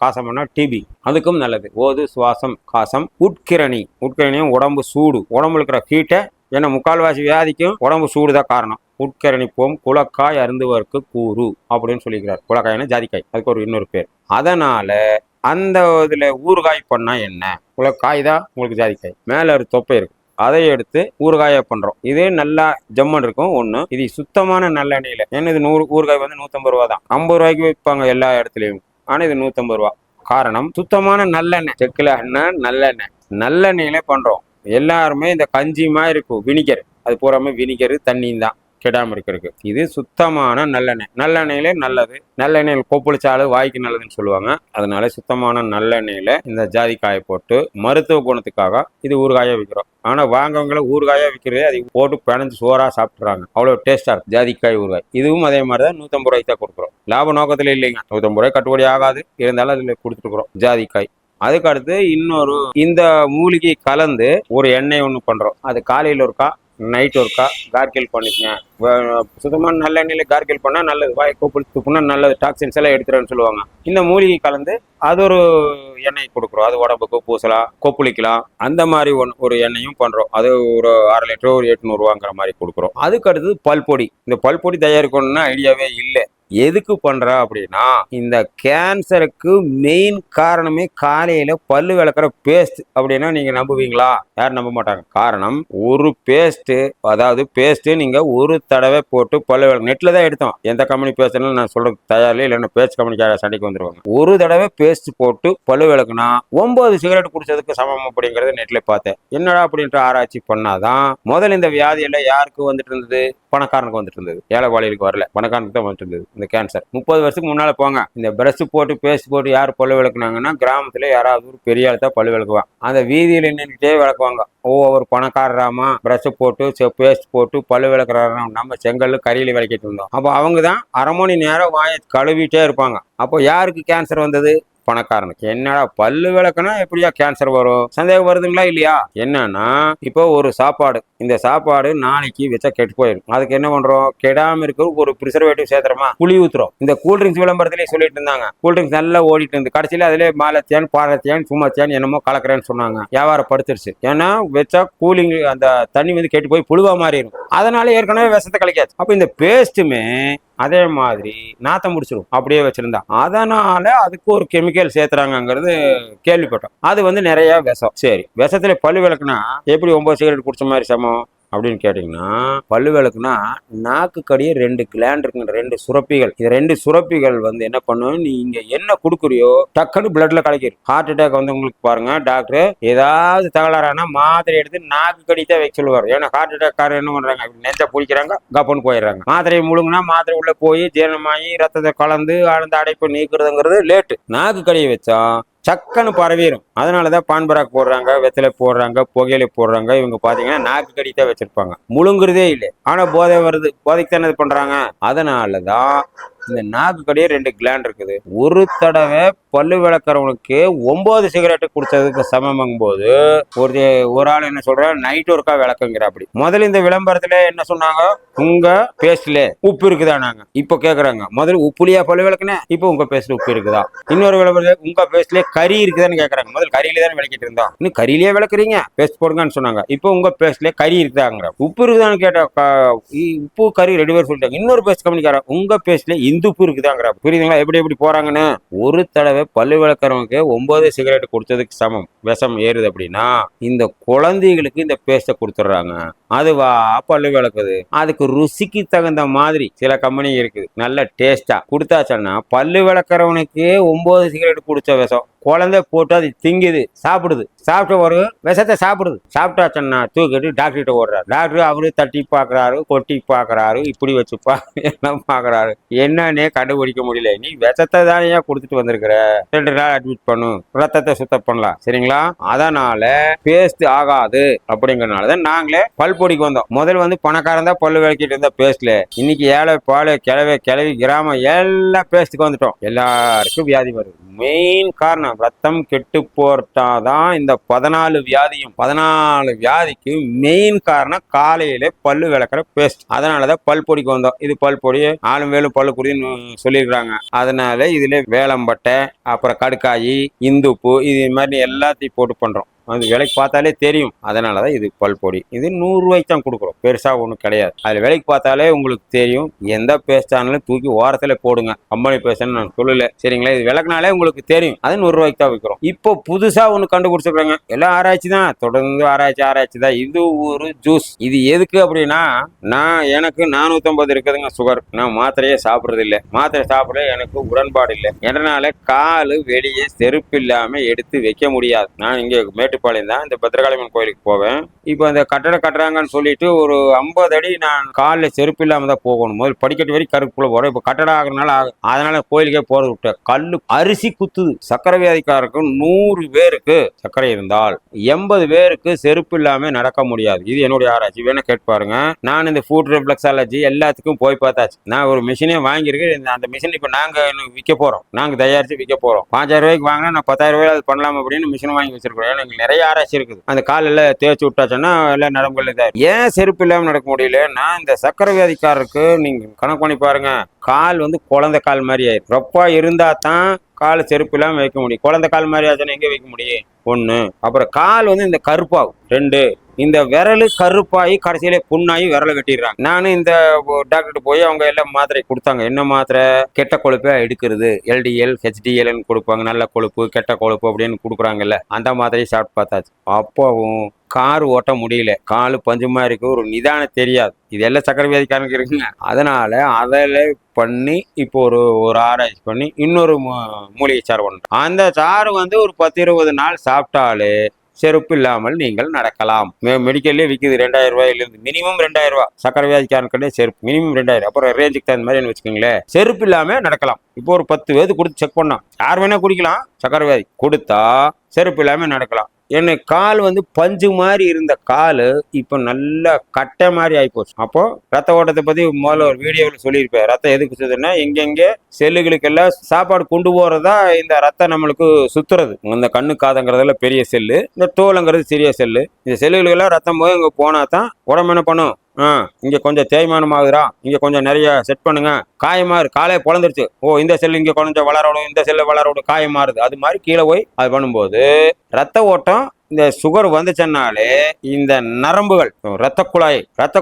காசம்னா டிபி, அதுக்கும் நல்லது. ஓது, சுவாசம், காசம். உட்கிரணியும் உடம்பு சூடு, உடம்புல இருக்கிற ஹீட்டை, ஏன்னா முக்கால்வாசி வியாதிக்கும் உடம்பு சூடுதான் காரணம். உட்கரணிப்போம் குளக்காய் அருந்துவதற்கு கூறு அப்படின்னு சொல்லிக்கிறார். குளக்காய்னா ஜாதிக்காய், அதுக்கு ஒரு இன்னொரு பேர். அதனால அந்த இதுல ஊறுகாய் பண்ணா என்ன, காய் தான் உங்களுக்கு ஜாதிக்காய், மேல ஒரு தொப்பை இருக்கும், அதை எடுத்து ஊறுகாயா பண்றோம். இது நல்லா ஜம்மன் இருக்கும். ஒண்ணு, இது சுத்தமான நல்லெண்ணெயில. ஏன்னா இது 100 ஊறுகாய் 150 ரூபா தான். 50 ரூபாய்க்கு விற்பாங்க எல்லா இடத்துலயும், ஆனா இது 150 ரூபா. காரணம் சுத்தமான நல்லெண்ணெய், செக்குல நல்லெண்ணெய், நல்லெண்ணெயில பண்றோம். எல்லாருமே இந்த கஞ்சி மாதிரி இருக்கும் வினிகர், அது பூராமே வினிகர் தண்ணியும் தான் கெடாம இருக்கிறதுக்கு. இது சுத்தமான நல்லெண்ணெய். நல்லெண்ணெயிலே நல்லது. நல்லெண்ணெயில் கொப்பளிச்சாலும் வாய்க்கு நல்லதுன்னு சொல்லுவாங்க. அதனால சுத்தமான நல்லெண்ணெயில இந்த ஜாதிக்காயை போட்டு மருத்துவ குணத்துக்காக இது ஊறுகாயா விற்கிறோம். ஆனா வாங்கவங்கள ஊறுகாயா விற்கிறதே அதை போட்டு பிணைஞ்சு சோறா சாப்பிட்றாங்க. அவ்வளவு டேஸ்டா இருக்கும் ஜாதிக்காய் ஊறுகாய். இதுவும் அதே மாதிரி தான் 150 ரூபாய்க்கு தான் கொடுக்குறோம். லாப நோக்கத்துல இல்லைங்க. 150 ரூபாய் கட்டுப்படி ஆகாது. இருந்தாலும் அதுல கொடுத்துட்டு இருக்கிறோம் ஜாதிக்காய். அதுக்கு அடுத்து இன்னொரு இந்த மூலிகை கலந்து ஒரு எண்ணெய் ஒன்று பண்றோம். அது காலையில் ஒருக்கா நைட் ஒருக்கா கார்கில் பண்ணிக்கங்க. சுத்தமான நல்லெண்ணெயில கார்கில் பண்ணா நல்லது. வாய் கோப்புள் துப்புனா நல்லது. டாக்ஸின்ஸ் எல்லாம் எடுத்துறேன்னு சொல்லுவாங்க. இந்த மூலிகை கலந்து அது ஒரு எண்ணெய் கொடுக்குறோம். அது உடம்புக்கு பூசலாம், கொப்புளிக்கலாம். அந்த மாதிரி ஒரு எண்ணெயும் பண்றோம். அது ஒரு 1/2 லிட்டர் ஒரு 800 ரூபாங்கிற மாதிரி கொடுக்குறோம். அதுக்கு அடுத்தது பல்பொடி. இந்த பல்பொடி தயாரிக்கணும்னா ஐடியாவே இல்லை. எதுக்கு பண்றா அப்படின்னா, இந்த கேன்சருக்கு மெயின் காரணமே காலையில பல்லு விளக்குற பேஸ்ட். அப்படின்னா நீங்க நம்புவீங்களா? யாரும் நம்ப மாட்டாங்க. காரணம், ஒரு பேஸ்ட், அதாவது பேஸ்ட் நீங்க ஒரு தடவை போட்டு பல்லு விளக்கு. நெட்ல தான் எடுத்தோம். எந்த கம்பெனி பேஸ்ட்னு நான் சொல்றது தயாரில்லை. இல்லைன்னா பேஸ்ட் கம்பெனிக்காக சண்டைக்கு வந்துருவாங்க. ஒரு தடவை பேஸ்ட் போட்டு பல்லு விளக்குனா 9 சிகரெட் குடிச்சதுக்கு சமம் அப்படிங்கறத நெட்ல பார்த்தேன். என்னடா அப்படின்ற ஆராய்ச்சி பண்ணாதான் முதல்ல இந்த வியாதி எல்லாம் யாருக்கு வந்துட்டு இருந்தது? பணக்காரனுக்கு வந்துட்டு இருந்தது. ஏழைவாளிகளுக்கு வரல, பணக்காரனுக்கு தான் வந்துட்டு இருந்தது இந்த கேன்சர். 30 வருஷத்துக்கு முன்னால போங்க, இந்த பிரஷ் போட்டு பேஸ்ட் போட்டு யார் பல்லு விளக்குனாங்கன்னா, கிராமத்துல யாராவது ஒரு பெரிய ஆள் தான் பல்லு விளக்குவாங்க. அந்த வீதியில நின்றுட்டே விளக்குவாங்க. ஒரு பணக்காரராமா பிரஷ் போட்டு பேஸ்ட் போட்டு பல்லு விளக்குறாரா. நம்ம செங்கல்ல கறியில விளக்கிட்டு இருந்தோம். அப்போ அவங்க தான் 1/2 மணி நேரம் வாயை கழுவிட்டே இருப்பாங்க. அப்போ யாருக்கு கேன்சர் வந்தது? பணக்காரனுக்கு. என்னடா பல்லு விளக்குனா எப்படியா கேன்சர் வரும்? சந்தேகம் வருதுங்களா இல்லையா? என்னன்னா, இப்போ ஒரு சாப்பாடு, இந்த சாப்பாடு நாளைக்கு வச்சா கெட்டு போயிடும். அதுக்கு என்ன பண்றோம்? கெடாம இருக்க ஒரு ப்ரிசர்வேட்டிவ் சேர்த்துறோமா, புளி ஊத்துறோம். இந்த கூல்ட்ரிங்க்ஸ் விளம்பரத்திலேயே சொல்லிட்டு இருந்தாங்க. கூல்ட்ரிங்க்ஸ் நல்லா ஓடிட்டு இருந்து கடைசியில அதிலே மாலத்தியான் பாரத்தியான் சும்மாத்தியான் என்னமோ கலக்குறேன்னு சொன்னாங்க. வியாபாரப்படுத்துருச்சு. ஏன்னா வச்சா கூலிங் அந்த தண்ணி வந்து கெட்டு போய் புழுவா மாறிடும். அதனால ஏற்கனவே விஷத்தை கழிக்காது. அப்ப இந்த பேஸ்ட்டுமே அதே மாதிரி நாத்தம் முடிச்சிடும் அப்படியே வச்சிருந்தா. அதனால அதுக்கு ஒரு கெமிக்கல் சேர்த்துறாங்கிறது கேள்விப்பட்டோம். அது வந்து நிறைய விஷம். சரி, விஷத்துல பல்லு விளக்குனா எப்படி 9 சிகரெட் குடிச்ச மாதிரி சமம் அப்படின்னு கேட்டீங்கன்னா, பல்லு விளக்குனா நாக்கு கடியே 2 கிளாண்ட் இருக்குங்க, 2 சுரப்பிகள். இந்த 2 சுரப்பிகள் வந்து என்ன பண்ணும், நீங்க என்ன கொடுக்குறியோ டக்குன்னு பிளட்ல கலக்கிடும். ஹார்ட் அட்டாக் வந்து உங்களுக்கு பாருங்க, டாக்டர் ஏதாவது தகராறானா மாத்திரை எடுத்து நாக்கு கடித்தான் வைக்க சொல்லுவார். ஏன்னா ஹார்ட் அட்டாக் காரர் என்ன பண்றாங்க, நெஞ்ச பிடிக்கிறாங்க, கப்பன்னு போயிடுறாங்க. மாத்திரையை முழுங்கினா மாத்திரை உள்ள போய் ஜீரணமாகி ரத்தத்தை கலந்து ஆழ்ந்த அடைப்பு நீக்குறதுங்கிறது லேட்டு. நாக்கு கடியை வச்சா சக்கன்னு பரவிடும். அதனாலதான் பான்பராக் போடுறாங்க, வெத்தலை போடுறாங்க, புகையிலை போடுறாங்க. இவங்க பாத்தீங்கன்னா நாக்கு கடித்தான் வச்சிருப்பாங்க, முழுங்குறதே இல்லை. ஆனா போதை வருது, போதைக்கு தானே இது பண்றாங்க. அதனாலதான் இந்த நாக்கு கடியே 2 கிளாண்ட் இருக்குது. ஒரு தடவை பல்லு விளக்குறவனுக்கு 9 சிகரெட் குடிச்சதுக்கு சமம் போது ஒரு ஆள் என்ன சொல்ற, நைட் ஒருக்கா விளக்குங்கிற. அப்படி முதல்ல இந்த விளம்பரத்துல என்ன சொன்னாங்க, உங்க பேஸ்ட்ல உப்பு இருக்குதானாங்க. இப்ப கேக்குறாங்க, முதல்ல உப்புலியா பல்லு விளக்குனேன், இப்ப உங்க பேஸ்ட்ல உப்பு இருக்குதா. இன்னொரு விளம்பரத்துல உங்க பேஸ்ட்ல கறி இருக்குதான்னு கேக்குறாங்க. முதல்ல கறியில தானே விளக்கிட்டு இருந்தோம், இன்னும் கறியிலேயே விளக்குறீங்க, பேஸ்ட் போடுங்கன்னு சொன்னாங்க. இப்போ உங்க பேஸ்ட்ல கறி இருக்குதாங்கிற. உப்பு இருக்குதான்னு கேட்டா உப்பு கறி 2 பேர் சொல்லிட்டாங்க. இன்னொரு பேஸ்ட் கம்பெனிக்காரன் உங்க பேஸ்ட்ல இந்துப்பு இருக்குதாங்கிற. புரியுதுங்களா எப்படி போறாங்கன்னு? ஒரு தடவை பல்லு விளக்குறவங்க 9 சிகரெட் குடிச்சதுக்கு சமம் விஷம் ஏறுது அப்படின்னா, இந்த குழந்தைகளுக்கு இந்த பேஸ்ட்டை கொடுத்துட்றாங்க. அதுவா பல்லு விளக்குது. அதுக்கு ருசிக்கு தகுந்த மாதிரி சில கம்பெனி இருக்குது, நல்ல டேஸ்டா கொடுத்தாச்சன்னா பல்லு விளக்குறவனுக்கு 9 சிகரெட் குடிச்ச விஷம் குழந்தை போட்டு அது திங்குது, சாப்பிடுது. சாப்பிட்ட ஒரு விஷத்தை சாப்பிடுது. சாப்பிட்டாச்சன்னா தூக்கிட்டு டாக்டர்கிட்ட ஓடுறாரு. டாக்டர் அவரு தட்டி பாக்குறாரு, கொட்டி பாக்குறாரு, இப்படி வச்சுப்பா எல்லாம் பாக்குறாரு. என்னன்னே கண்டுபிடிக்க முடியல. நீ விஷத்தை தானே கொடுத்துட்டு வந்திருக்கிற, 2 நாள் அட்மிட் பண்ணும், ரத்தத்தை சுத்தம் பண்ணலாம், சரிங்களா? அதனால பேஸ்ட் ஆகாது. அப்படிங்கறதுனாலதான் நாங்களே பல்பொடிக்கு வந்தோம். முதல்ல வந்து பணக்காரன் தான் பல்லு விளக்கிட்டு இருந்த பேஸ்ட்ல, இன்னைக்கு ஏழை பால் கிளவி கிராமம் எல்லாம் பேஸ்ட்டுக்கு வந்துட்டோம். எல்லாருக்கும் வியாதி வருது. மெயின் காரணம் ரத்தம் கெட்டு போட்டாதான் இந்த 14 வியாதியும். 14 வியாதிக்கு மெயின் காரணம் காலையில பல்லு விளக்குற பேஸ்ட். அதனாலதான் பல்பொடிக்கு வந்தோம். இது பல்பொடி ஆளும் வேலும் பல்லு குடின்னு சொல்லியிருக்காங்க. அதனால இதுல வேலம்பட்டை, அப்புறம் கடுக்காயி, இந்துப்பு, இது மாதிரி எல்லாத்தையும் போட்டு பண்றோம். அது விலைக்கு பார்த்தாலே தெரியும். அதனாலதான் இது பல்பொடி. இது 100 ரூபாய்க்கு தான் கொடுக்குறோம், பெருசா ஒன்றும் கிடையாது. அதுல விலைக்கு பார்த்தாலே உங்களுக்கு தெரியும். எந்த பேஸ்ட் ஆனாலும் தூக்கி ஓரத்துல போடுங்க, கம்பெனி பேஸ்ட்னு நான் சொல்லல, சரிங்களா? இது விளக்குனாலே உங்களுக்கு தெரியும். அது 100 ரூபாய்க்கு தான் விற்கிறோம். இப்போ புதுசா ஒண்ணு கண்டுபிடிச்சிருக்காங்க. எல்லாம் ஆராய்ச்சி தான், தொடர்ந்து ஆராய்ச்சி தான். இது ஒரு ஜூஸ். இது எதுக்கு அப்படின்னா, எனக்கு 450 இருக்குதுங்க சுகர். நான் மாத்திரையே சாப்பிடுறது இல்லை. மாத்திரை சாப்பிட எனக்கு உடன்பாடு இல்லை. அதனால காலு வெளியே செருப்பு இல்லாம எடுத்து வைக்க முடியாது. நான் இங்க மேட்டுப்பாளையம் தான். இந்த பத்திரகாளியம்மன் கோயிலுக்கு போவேன். இப்போ அந்த கட்டடம் கட்டுறாங்கன்னு சொல்லிட்டு ஒரு 50 அடி நான் காலில் செருப்பு இல்லாமல் தான் போகணும். முதல் படிக்கட்டு வரைக்கும் கருப்புக்குள்ள போகிறேன். இப்போ கட்டடம் ஆகுறதுனால அதனால கோயிலுக்கே போகிறது விட்டேன். கல்லு அரிசி குத்துது. சக்கரை வியாதிக்காரருக்கு 100 பேருக்கு சர்க்கரை இருந்தால் 80 பேருக்கு செருப்பு இல்லாமல் நடக்க முடியாது. இது என்னுடைய ஆராய்ச்சி, வேணா கேட்டு பாருங்க. நான் இந்த ஃபுட் ரிஃப்ளெக்ஸாலஜி எல்லாத்துக்கும் போய் பார்த்தாச்சு. நான் ஒரு மிஷினே வாங்கியிருக்கேன். அந்த மிஷின் இப்போ நாங்கள் விற்க போகிறோம். நாங்கள் தயாரித்து விற்க போகிறோம். 5000 ரூபாய்க்கு வாங்கினா நான் 10,000 ரூபாய் அது பண்ணலாம் அப்படின்னு மிஷின் வாங்கி வச்சிருக்கோம். எனக்கு நிறைய ஆராய்ச்சி இருக்குது. அந்த காலில் தேய்ச்சி விட்டாச்சுன்னா எல்லாம் நரம்புகள் இதாக. ஏன் செருப்பு இல்லாமல் நடக்க முடியலன்னா இந்த சக்கரை வியாதிக்காரருக்கு நீங்கள் கணக்கு பண்ணி பாருங்க, கால் வந்து குழந்தை கால் மாதிரி ஆயிடும். ரொப்பா இருந்தா தான் கால் செருப்பு இல்லாமல் வைக்க முடியும். குழந்தை கால் மாதிரி ஆச்சுன்னா எங்கே வைக்க முடியும்? ஒன்று. அப்புறம் கால் வந்து இந்த கருப்பாகும். 2. இந்த விரல் கருப்பாகி கடைசியிலே புண்ணாகி விரலை வெட்டிடுறாங்க. நானும் இந்த டாக்டர்கிட்ட போய் அவங்க எல்லாம் மாத்திரை கொடுத்தாங்க. என்ன மாத்திரை? கெட்ட கொழுப்பை எடுக்கிறது, LDL HDLன்னு கொடுப்பாங்க. நல்ல கொழுப்பு கெட்ட கொழுப்பு அப்படின்னு கொடுக்குறாங்கல்ல, அந்த மாத்திரையை சாப்பிட்டு பார்த்தாச்சு. அப்போவும் கார் ஓட்ட முடியல. காலு பஞ்சுமா இருக்கு, ஒரு நிதானம் தெரியாது. இதெல்லாம் சக்கரை வியாதிக்காரனுக்கு இருக்குங்க. அதனால அதில் பண்ணி இப்போ ஒரு ஆராய்ச்சி பண்ணி இன்னொரு மூலிகை சாறு ஒன்று. அந்த சாறு வந்து ஒரு 10-20 நாள் சாப்பிட்டாலே செருப்பு இல்லாமல் நீங்கள் நடக்கலாம். மெடிக்கல்லே விற்குது 2000 ரூபாயிலிருந்து. மினிமம் 2000 ரூபாய். சக்கரை வியாதிக்காரனுக்கு செருப்பு மினிமம் 2000. அப்புறம் ரேஞ்சுக்கு தகுந்த மாதிரி வச்சுக்கோங்களேன், செருப்பு இல்லாம நடக்கலாம். இப்போ ஒரு 10 பேருக்கு கொடுத்து செக் பண்ணோம். யார் வேணா குடிக்கலாம். சக்கரை வியாதி கொடுத்தா செருப்பு இல்லாம நடக்கலாம். என்னை கால் வந்து பஞ்சு மாதிரி இருந்த கால் இப்போ நல்லா கட்டை மாதிரி ஆகிப்போச்சு. அப்போ ரத்த ஓட்டத்தை பத்தி முதல்ல ஒரு வீடியோவில் சொல்லியிருப்பேன். ரத்தம் எதுக்கு சுத்துதுன்னா எங்கெங்கே செல்லுகளுக்கெல்லாம் சாப்பாடு கொண்டு போறதா இந்த ரத்தம் நம்மளுக்கு சுத்துறது. இந்த கண்ணு காதுங்கிறதுல பெரிய செல்லு, இந்த தோலுங்கிறது சிறிய செல்லு. இந்த செல்லுகளுக்கெல்லாம் ரத்தம் போய் இங்கே போனா தான் உடம்பு என்ன பண்ணும்? இங்க கொஞ்சம் தேய்மானம் ஆகுதுரா, இங்க கொஞ்சம் நிறைய செட் பண்ணுங்க, காயமாறு, காலையை பொழந்துருச்சு, ஓ இந்த செல்லு இங்க கொஞ்சம் வளரோடும், இந்த செல்லு வளரோடும், காயமாறுது. அது மாதிரி கீழே போய் அது பண்ணும்போது ரத்த ஓட்டம் இந்த சுகர் வந்துச்சுன்னாலே இந்த நரம்புகள் ரத்த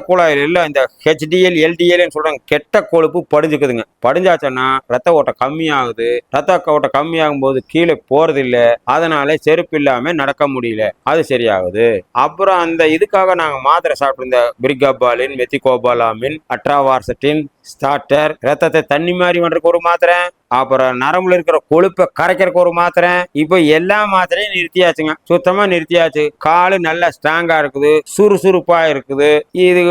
குழாயில் இல்ல இந்த HDL LDL சொல்றாங்க, கெட்ட கொழுப்பு படிஞ்சுக்குதுங்க. படிஞ்சாச்சுன்னா ரத்த ஓட்டம் கம்மியாகுது. ரத்த ஓட்டம் கம்மியாகும் போது கீழே போறது இல்லை. அதனால செருப்பு இல்லாம நடக்க முடியல. அது சரியாகுது. அப்புறம் அந்த இதுக்காக நாங்க மாத்திரை சாப்பிட்டு இந்த பிரிகாபாலின், மெத்திகோபாலாமின், அட்ராவார்சட்டின், ஸ்டார்டர், ரத்தத்தை தண்ணி மாதிரி பண்றதுக்கு ஒரு மாத்திரை, அப்புறம் நரம்புல இருக்கிற கொழுப்பை கரைக்கிறதுக்கு ஒரு மாத்திரை. இப்போ எல்லா மாத்திரையும் நிறுத்தியாச்சுங்க. சுத்தமா நிறுத்தியாச்சு. காலு நல்லா ஸ்ட்ராங்கா இருக்குது, சுறுசுறுப்பா இருக்குது. இது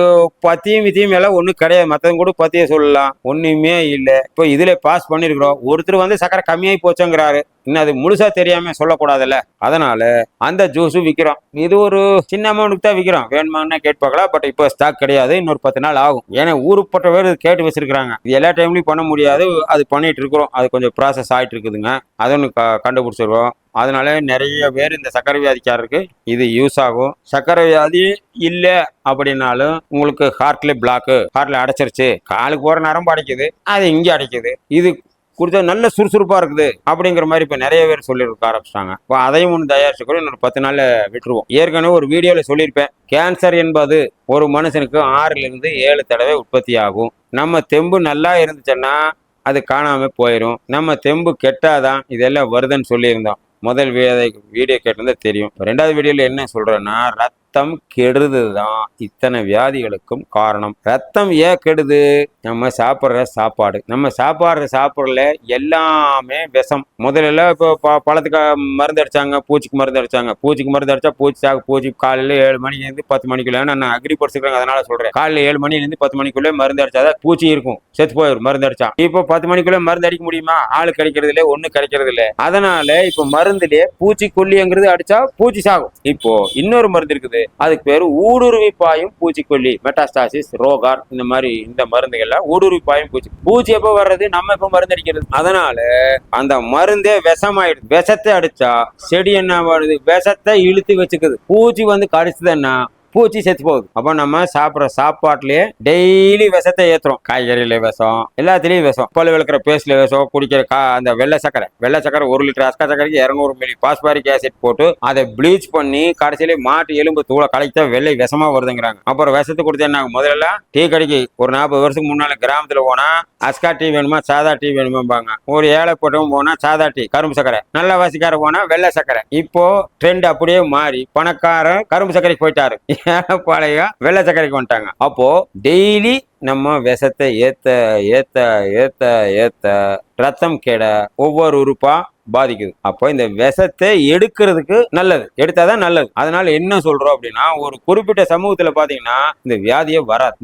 பத்தியும் வித்தியும் எல்லாம் ஒன்றும் கிடையாது. மற்றவங்க கூட பத்திய சொல்லலாம், ஒண்ணுமே இல்லை. இப்போ இதுல பாஸ் பண்ணிருக்கிறோம். ஒருத்தர் வந்து சக்கரை கம்மியாகி போச்சுங்கிறாரு. இன்னும் அது முழுசா தெரியாம சொல்லக்கூடாதுல்ல. அதனால அந்த ஜூஸ் விற்கிறோம். இது ஒரு சின்ன அமௌண்ட்டுக்கு தான் விற்கிறோம். வேணுமான்னா கேட்டு பார்க்கலாம். பட் இப்போ ஸ்டாக் கிடையாது. இன்னொரு 10 நாள் ஆகும். ஏன்னா ஊருப்பட்ட பேர் கேட்டு வச்சிருக்கிறாங்க. இது எல்லா டைம்லயும் பண்ண முடியாது. அது பண்ணிட்டு இருக்கிறோம். அது கொஞ்சம் ப்ராசஸ் ஆயிட்டு இருக்குதுங்க. அதை ஒன்று கண்டுபிடிச்சிருவோம். அதனால நிறைய பேர் இந்த சக்கரை வியாதிக்காரருக்கு இது யூஸ் ஆகும். சக்கரை வியாதி இல்லை அப்படின்னாலும் உங்களுக்கு ஹார்ட்ல பிளாக்கு, ஹார்ட்ல அடைச்சிருச்சு, காலுக்கு போற நரம்பு அடைக்குது, அது இங்கே அடைக்குது, இது கொடுத்தா நல்ல சுறுசுறுப்பா இருக்குது அப்படிங்கிற மாதிரி இப்போ நிறைய பேர் சொல்லியிருக்க ஆரம்பிச்சிட்டாங்க. இப்போ அதையும் ஒன்று தயாரிச்சு இன்னொரு 10 நாள்ல விட்டுருவோம். ஏற்கனவே ஒரு வீடியோவில் சொல்லியிருப்பேன், கேன்சர் என்பது ஒரு மனுஷனுக்கு 6லிருந்து 7 தடவை உற்பத்தி ஆகும். நம்ம தெம்பு நல்லா இருந்துச்சுன்னா அது காணாம போயிடும். நம்ம தெம்பு கெட்டாதான் இதெல்லாம் வருதுன்னு சொல்லியிருந்தோம். முதல் வீடியோ கேட்டிருந்தா தெரியும். 2வது வீடியோல என்ன சொல்றேன்னா, ரத்தம் கெடுதுதான் இத்தனை வியாதிகளுக்கும் காரணம். ரத்தம் ஏன் கெடுது? நம்ம சாப்பிட்ற சாப்பாடு. நம்ம சாப்பிட்றதுல எல்லாமே விஷம். முதல்ல இப்போ பழத்துக்கு மருந்து அடிச்சாங்க, பூச்சிக்கு மருந்து அடிச்சாங்க. பூச்சிக்கு மருந்து அடிச்சா பூச்சி காலையில் 7 மணிலேருந்து 10 மணிக்குள்ள. நான் அக்ரி படிச்சிருக்காங்க, அதனால சொல்றேன். காலையில் 7 மணிலேருந்து 10 மணிக்குள்ளே மருந்து அடிச்சாதான் பூச்சி இருக்கும், செத்து போயிடும் மருந்து அடிச்சா. இப்போ 10 மணிக்குள்ள மருந்து அடிக்க முடியுமா? ஆள் கிடைக்கிறது இல்லை, ஒன்றும் கிடைக்கிறது இல்லை. அதனால இப்போ மருந்துலேயே பூச்சிக்கொல்லிங்கிறது அடிச்சா பூச்சி சாகும். இப்போ இன்னொரு மருந்து இருக்குது, அதுக்கு பேரு ஊடுருவி பாயும் பூச்சிக்கொல்லி, மெட்டாஸ்டாசிஸ், ரோகார். இந்த மாதிரி இந்த மருந்துகள் ஊடுருவி பாயும் பூச்சி எப்ப வர்றது, நம்ம எப்ப மருந்து அடிக்கிறது. அதனால அந்த மருந்தே விஷமாயிடுது. விஷத்தை அடிச்சா செடி என்ன வருது, விஷத்தை இழுத்து வச்சுக்குது. பூச்சி வந்து கடிச்சதுன்னா பூச்சி செத்து போகுது. அப்போ நம்ம சாப்பிட்ற சாப்பாட்டுலயே டெய்லி விஷத்தை ஏத்துறோம். காய்கறியில விஷம், எல்லாத்துலயும் விஷம். பல் விளக்குற பேஸ்ட்ல விஷம், குடிக்கிற அந்த வெள்ளை சக்கரை 1 லிட்டர் அஸ்கா சக்கரைக்கு 200 மில்லி பாஸ்பாரிக் ஆசிட் போட்டு அதை ப்ளீச் பண்ணி கடைசியிலே மாட்டு எலும்பு தூளை கலைத்தா வெள்ளை விஷமா வருதுங்கிறாங்க. அப்புறம் விஷத்தை கொடுத்து என்ன ஆகும்? முதல்ல டீ கடைக்கு ஒரு 40 வருஷத்துக்கு முன்னால கிராமத்துல போனா அஸ்கா டீ வேணுமா சாதா டீ வேணுமாம்பாங்க. ஒரு ஏழை போட்டவும் போனா சாதா டீ கரும்பு சக்கரை, நல்ல வாசிக்கார போனா வெள்ளை சக்கரை. இப்போ ட்ரெண்ட் அப்படியே மாறி பணக்காரன் கரும்பு சக்கரைக்கு போயிட்டாரு, ஏழைப்பாளைய வெள்ளை சக்கரைக்கு வந்துட்டாங்க. அப்போ டெய்லி நம்ம விஷத்தை ஏத்த ஏத்த ஏத்த ஏத்த ரத்தம் கெட ஒவ்வொரு உறுப்பா பாதிக்குது. அப்போ இந்த விஷத்தை எடுக்கிறதுக்கு நல்லது, எடுத்தாதான் நல்லது. அதனால என்ன சொல்றோம் அப்படின்னா, ஒரு குறிப்பிட்ட சமூகத்துல பாத்தீங்கன்னா இந்த வியாதியே வராது.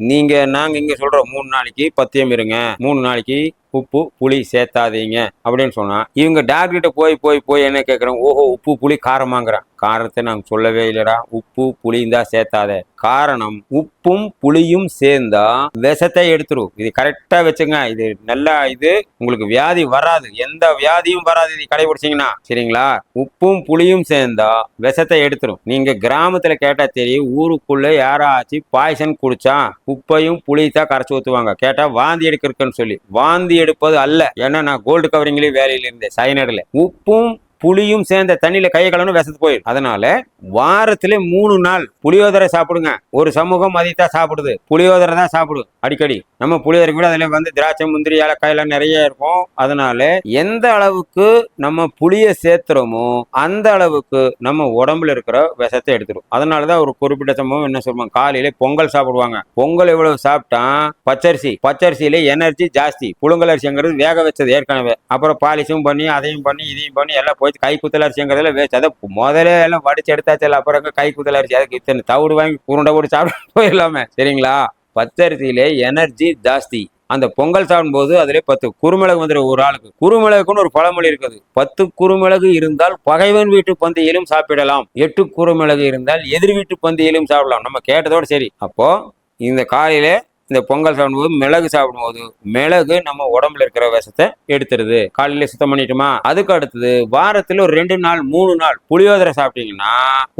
நாங்க இங்க சொல்றோம் 3 நாளைக்கு பத்தியம் இருங்க, 3 நாளைக்கு உப்பு புளி சேர்த்தாதீங்க அப்படின்னு சொன்னா, இவங்க டாக்டர்கிட்ட போய் போய் போய் என்ன கேட்கறோம், ஓஹோ உப்பு புளி காரமாங்கிறான். காரணத்தை நாங்க சொல்லவே இல்லடா, உப்பு புளியும் தான் சேர்த்தாத. காரணம், உப்பும் புளியும் சேர்ந்தா விஷத்தை எடுத்துரும். இது கரெக்டா வச்சுங்க. இது நல்லா, இது உங்களுக்கு வியாதி வராது, எந்த வியாதியும் வராது இது கடைபிடிச்சீங்கன்னா, சரிங்களா? உப்பும் புளியும் சேர்ந்தா விஷத்தை எடுத்துரும். நீங்க கிராமத்துல கேட்டா தெரியும், ஊருக்குள்ள யாராச்சும் பாய்சன் குடிச்சா உப்பையும் புளியத்தான் கரைச்சி ஊத்துவாங்க. கேட்டா வாந்தி எடுக்கிறதுன்னு சொல்லி. வாந்தி எடுப்பது அல்ல. ஏன்னா நான் கோல்டு கவரிங்லயும் வேலையில இருந்தேன் சைனட்ல. உப்பும் புளியும் சேர்ந்த தண்ணியில கையை கலந்து விஷத்து போயிடும். அதனால வாரத்துல 3 நாள் புளியோதரை சாப்பிடுங்க. ஒரு சமூகம் அதைத்தான் சாப்பிடுது, புளியோதரை தான் சாப்பிடும் அடிக்கடி. நம்ம புளியோதரை கூட அதுல வந்து திராட்சை முந்திரி ஏலக்காய் எல்லாம் நிறைய இருக்கும். அதனால எந்த அளவுக்கு நம்ம புளிய சேர்த்துறோமோ அந்த அளவுக்கு நம்ம உடம்புல இருக்கிற விஷத்தை எடுத்துரும். அதனாலதான் ஒரு குறிப்பிட்ட சமூகம் என்ன சொல்லுவாங்க, காலையில பொங்கல் சாப்பிடுவாங்க. பொங்கல் எவ்வளவு சாப்பிட்டா, பச்சரிசியில எனர்ஜி ஜாஸ்தி. புழுங்கல் அரிசிங்கிறது வேக வச்சது ஏற்கனவே, அப்புறம் பாலிஷும் பண்ணி அதையும் பண்ணி இதையும் பண்ணி எல்லாம் போய் கை குத்தல் அரிசிங்கிறதுல வேஸ்ட். அதை முதல்ல எல்லாம் வடிச்சு எடுத்தாச்சு, அப்புறம் கை குத்தல் அரிசி, அதுக்கு இத்தனை தவிடு வாங்கி உருண்டை போட்டு சாப்பிட போயிடலாமே, சரிங்களா? பச்சரிசியில எனர்ஜி ஜாஸ்தி. அந்த பொங்கல் சாப்பிடும்போது அதுல 10 குறுமிளகு வந்துடும் ஒரு ஆளுக்கு. குறுமிளகுன்னு ஒரு பழமொழி இருக்குது. 10 குறுமிளகு இருந்தால் பகைவன் வீட்டு பந்தியிலும் சாப்பிடலாம், 8 குறுமிளகு இருந்தால் எதிர் வீட்டு பந்தியிலும் சாப்பிடலாம். நம்ம கேட்டதோட சரி. அப்போ இந்த காலையில இந்த பொங்கல் சாப்பிடும்போது மிளகு சாப்பிடும்போது, மிளகு நம்ம உடம்புல இருக்கிற விஷத்தை எடுத்துருது. காலையில சுத்தம் பண்ணிட்டுமா, அதுக்கு அடுத்தது வாரத்துல ஒரு 2 நாள் 3 நாள் புளியோதரை சாப்பிட்டீங்கன்னா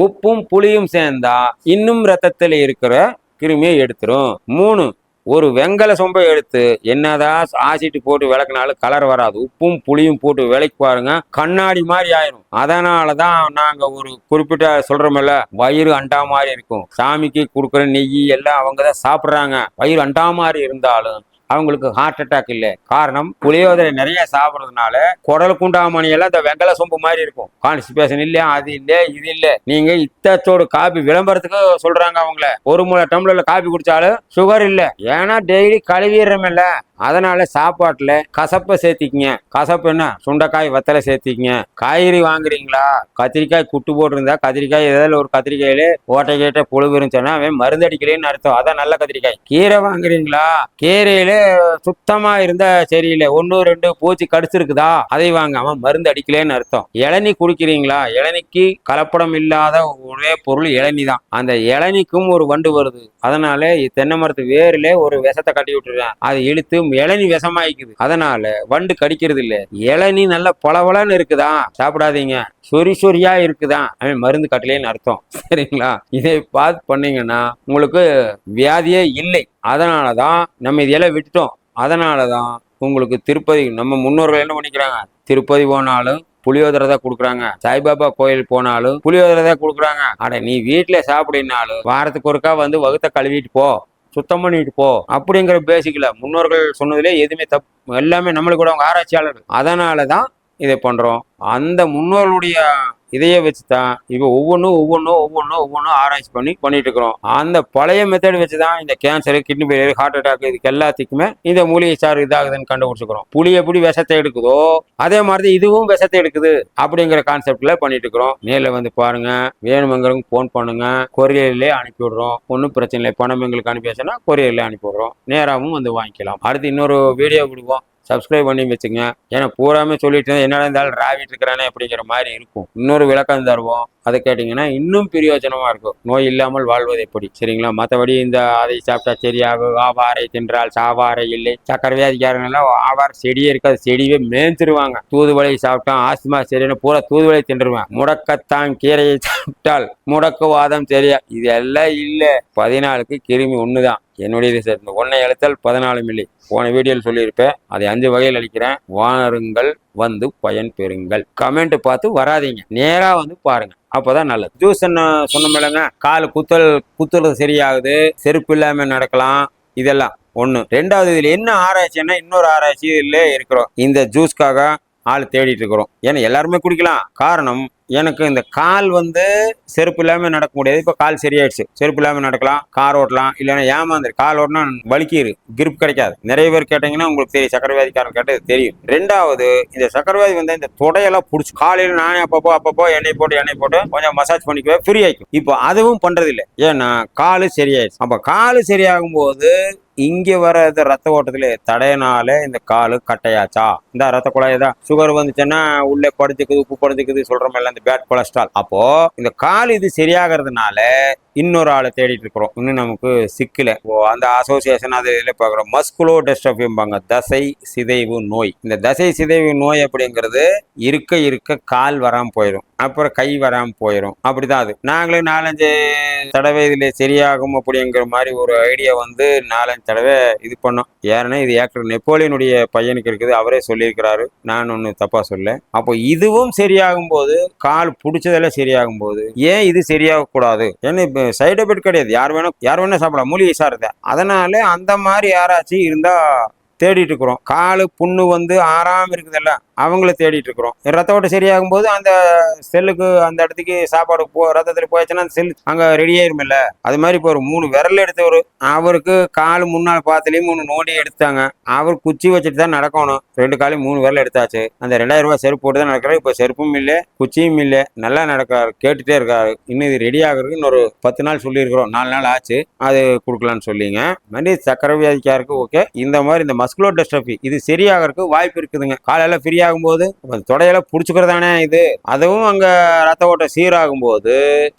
உப்பும் புளியும் சேர்ந்தா இன்னும் ரத்தத்துல இருக்கிற கிருமியை எடுத்துரும். 3, ஒரு வெங்கல சொம்பை எடுத்து என்னதான் ஆசிட்டு போட்டு விளக்குனாலும் கலர் வராது. உப்பும் புளியும் போட்டு விளக்கி பாருங்க, கண்ணாடி மாதிரி ஆயிரும். அதனாலதான் நாங்க ஒரு குறிப்பிட்ட சொல்றோம்ல, வயிறு அண்டா மாதிரி இருக்கும். சாமிக்கு கொடுக்குற நெய் எல்லாம் அவங்கதான் சாப்பிடுறாங்க. வயிறு அண்டா மாதிரி இருந்தாலும் அவங்களுக்கு ஹார்ட் அட்டாக் இல்லை. காரணம், புளியோதரை நிறைய சாப்பிட்றதுனால குடல் குண்டாமணி எல்லாம் இந்த வெங்கல சொம்பு மாதிரி இருக்கும். கான்ஸ்டிபேஷன் இல்ல, அது இல்ல இது இல்ல. நீங்க இத்தச்சோடு காபி விளம்பரத்துக்கு சொல்றாங்க, அவங்கள ஒரு மூணு டம்ளர்ல காபி குடிச்சாலும் சுகர் இல்ல. ஏன்னா டெய்லி கழுவிடுறோம்ல. அதனால சாப்பாட்டுல கசப்பை சேர்த்திக்கிங்க. கசப்பு என்ன, சுண்டைக்காய் வத்தலை சேர்த்திக்கிங்க. காய்கறி வாங்குறீங்களா, கத்திரிக்காய் குட்டு போட்டிருந்தா கத்திரிக்காய் ஏதாவது ஒரு கத்திரிக்காயில ஓட்டை கேட்ட புழு இருந்துச்சுன்னா அவன் மருந்து அடிக்கலன்னு அர்த்தம். அதான் நல்ல கத்திரிக்காய். கீரை வாங்குறீங்களா, கீரையில சுத்தமா இருந்தா சரியில்லை, 1 2 பூச்சி கடிச்சிருக்குதா, அதை வாங்க, அவன் மருந்து அடிக்கலன்னு அர்த்தம். இளநீ குடிக்கிறீங்களா, இளநிக்கு கலப்படம் இல்லாத ஒரே பொருள் இளநீ தான். அந்த இளநிக்கும் ஒரு வண்டு வருது. அதனால தென்னை மரத்து வேரிலே ஒரு விஷத்தை கட்டி விட்டுருவேன், அது இழுத்து இளநீ விஷமாயிக்குது. அதனால வண்டு கடிக்கிறது இல்ல. இளநீ நல்ல பளபளன்னு இருக்குதா, சாப்பிடாதீங்க. சொரியா இருக்குதா, அவன் மருந்து கட்டலேன்னு அர்த்தம், சரிங்களா? இதை பார்த்து பண்ணீங்கன்னா உங்களுக்கு வியாதியே இல்லை. அதனாலதான் நம்ம இதெல்லாம் விட்டுட்டோம். அதனாலதான் உங்களுக்கு திருப்பதி, நம்ம முன்னோர்கள் என்ன பண்ணிக்கிறாங்க, திருப்பதி போனாலும் புளியோதரை தான் கொடுக்குறாங்க, சாய்பாபா கோயில் போனாலும் புளியோதரை தான் கொடுக்குறாங்க. அட நீ வீட்டுல சாப்பிடினாலும் வாரத்துக்கு ஒருக்கா வந்து வகுத்த கழுவிட்டு போ, சுத்தம் பண்ணிட்டு போ அப்படிங்கிற பேசிக்கல முன்னோர்கள் சொன்னதுல எதுவுமே தப்பு. எல்லாமே நம்மளுக்கு கூட அவங்க ஆராய்ச்சியாளர்கள். அதனாலதான் இதை பண்றோம். அந்த முன்னோர்களுடைய இதையே வச்சுதான் இப்போ ஒவ்வொன்றும் ஆராய்ச்சி பண்ணிட்டு இருக்கிறோம். அந்த பழைய மெத்தட் வச்சுதான் இந்த cancer, kidney failure, heart attack இதுக்கு எல்லாத்துக்குமே இந்த மூலிகை சாறு இதாகுதுன்னு கண்டுபிடிச்சிக்கிறோம். புளி எப்படி விஷத்தை எடுக்குதோ அதே மாதிரி இதுவும் விஷத்தை எடுக்குது அப்படிங்கிற கான்செப்ட்ல பண்ணிட்டு இருக்கிறோம். நேரில் வந்து பாருங்க, வேணுமங்கிறவங்க போன் பண்ணுங்க, கொரியர்லேயே அனுப்பி விடுறோம். ஒன்றும் பிரச்சனை இல்லை. பணம் எங்களுக்கு அனுப்பி வச்சோன்னா கொரியர்லேயே அனுப்பி விடுறோம், நேராகவும் வந்து வாங்கிக்கலாம். அடுத்து இன்னொரு வீடியோ விடுவோம், சப்ஸ்கிரைப் பண்ணி வச்சுங்க. ஏன்னா பூராமே சொல்லிட்டு என்னடா இருந்தாலும் ராவிட்டு இருக்கிறானே அப்படிங்கிற மாதிரி இருக்கும். இன்னொரு விளக்கம் தருவோம், அதை கேட்டிங்கன்னா இன்னும் பிரயோஜனமா இருக்கும். நோய் இல்லாமல் வாழ்வது எப்படி, சரிங்களா? மற்றபடி இந்த அதை சாப்பிட்டா சரியாகும், ஆவாரை தின்றால் சாவாரை இல்லை, சக்கரை வியாதிக்காரங்கெல்லாம் ஆவார செடியே இருக்காது, செடியே மேய்ச்சிருவாங்க. தூதுவளை சாப்பிட்டா ஆஸ்துமா சரியான பூரா தூதுவளை தின்றுவாங்க. முடக்கத்தான் கீரையை சாப்பிட்டால் முடக்குவாதம் சரியா, இது எல்லாம் இல்லை. 14க்கு கிருமி ஒண்ணுதான். என்னுடைய சேர்ந்து 1 எழுத்தல் 14 மில்லி போன வீடியோவில் சொல்லியிருப்பேன். அதை 5 வகையில் அளிக்கிறேன். வாருங்கள், வந்து பயன் பெறுங்கள். கமெண்ட் பார்த்து வராதிங்க, நேரா வந்து பாருங்க, அப்போதான் நல்லது. ஜூஸ் சொன்னோம்லங்க, கால் குத்துறது சரியாகுது, செருப்பு இல்லாம நடக்கலாம், இதெல்லாம் ஒண்ணு. 2வது இதுல என்ன ஆராய்ச்சின்னா, இன்னொரு ஆராய்ச்சி இல்ல இருக்கிறோம். இந்த ஜூஸ்க்காக ஆள் தேடிட்டு இருக்கிறோம். ஏன்னா எல்லாருமே குடிக்கலாம். காரணம், எனக்கு இந்த கால் செருப்பு இல்லாம நடக்க முடியாது. இப்ப கால் சரியாயிடுச்சு. செருப்பு இல்லாம நடக்கலாம், கார் ஓட்டலாம், இல்லைன்னா ஏமாந்து கால் ஓட்டினா வலிக்கிரு, கிரிப் கிடைக்காது. நிறைய பேர் கேட்டீங்கன்னா உங்களுக்கு தெரியும், சக்கரை வியாதிக்காரன் கேட்டது தெரியும். ரெண்டாவது, இந்த சக்கரை வியாதி இந்த தொடையெல்லாம் புடிச்சு காலையில நானே அப்பப்போ எண்ணெய் போட்டு கொஞ்சம் மசாஜ் பண்ணிக்குவேன், ஃப்ரீ ஆயிக்கும். இப்போ அதுவும் பண்றது இல்லை, ஏன்னா காலு சரியாயிடுச்சு. அப்ப காலு சரியாகும் போது இங்க வர ரத்த ஓட்டத்துல தடையனால இந்த காலு கட்டையாச்சா, இந்த ரத்த குழாய் தான் சுகர் வந்துச்சுன்னா உள்ளே குறைஞ்சிக்குது, உப்பு குறைஞ்சிக்குது சொல்றோம் எல்லாம், இந்த பேட் கொலஸ்ட்ரால். அப்போ இந்த கால் இது சரியாகிறதுனால இன்னொரு ஆளை தேடிட்டு இருக்கிறோம். இன்னும் நமக்கு சிக்கல. அந்த அசோசியேஷன் அது இதில் பார்க்குறோம், மஸ்குலோ டெஸ்ட்ரோபிம்பாங்க, தசை சிதைவு நோய். இந்த தசை சிதைவு நோய் அப்படிங்கிறது இருக்க இருக்க கால் வராம போயிடும், அப்புறம் கை வராம போயிடும். அப்படிதான் அது. நாங்களே 4-5 தடவை இதுல சரியாகும் அப்படிங்கிற மாதிரி ஒரு ஐடியா 4-5 தடவை இது பண்ணோம். ஏன்னா இது ஆக்டர் நெப்போலியனுடைய பையனுக்கு இருக்குது, அவரே சொல்லியிருக்கிறாரு, நான் ஒண்ணு தப்பா சொல்ல. அப்போ இதுவும் சரியாகும் போது, கால் பிடிச்சதெல்லாம் சரியாகும் போது ஏன் இது சரியாக கூடாது? ஏன்னா இப்ப சைடு எஃபெக்ட் கிடையாது, யார் வேணா சாப்பிடலாம், மூலிகை சார்ந்த. அதனால அந்த மாதிரி யாராச்சும் இருந்தா தேடிட்டு இருக்கிறோம். காலு புண்ணு ஆறாம இருக்குதுல்ல, அவங்கள தேடிட்டு இருக்கிறோம். ரத்த ஓட்டம் சரியாகும் போது அந்த செல்லுக்கு, அந்த இடத்துக்கு சாப்பாடு ரத்தத்தில் போயிடுச்சுன்னா அந்த செல் அங்க ரெடி ஆயிருமில்ல. அது மாதிரி இப்போ ஒரு 3 விரல் எடுத்தவர், அவருக்கு காலு முன்னாள் பாத்துலயும் 3 நோண்டி எடுத்தாங்க. அவர் குச்சி வச்சுட்டு தான் நடக்கணும். 2 காலையும் 3 விரல் எடுத்தாச்சு. அந்த 2000 ரூபாய் செருப்பு போட்டு தான் நடக்கிறாரு. இப்போ செருப்பும் இல்லை, குச்சியும் இல்லை, நல்லா நடக்காரு, கேட்டுட்டே இருக்காரு. இன்னும் இது ரெடி ஆகுறதுக்கு இன்னொரு 10 நாள் சொல்லியிருக்கிறோம், 4 நாள் ஆச்சு, அது கொடுக்கலான்னு சொல்லிங்க. மறுபடியும் சக்கரை வியாதிக்காருக்கு ஓகே. இந்த மாதிரி இந்த மஸ்குலோ டெஸ்ட்ரோபி இது சரியாகிறதுக்கு வாய்ப்பு இருக்குதுங்க. காலையில ஃப்ரீ ஆகும்போது தொடையெல்லாம் புடிச்சுக்கிறதானே இது, அதுவும் அங்க ரத்த ஓட்டம் சீராகும் போது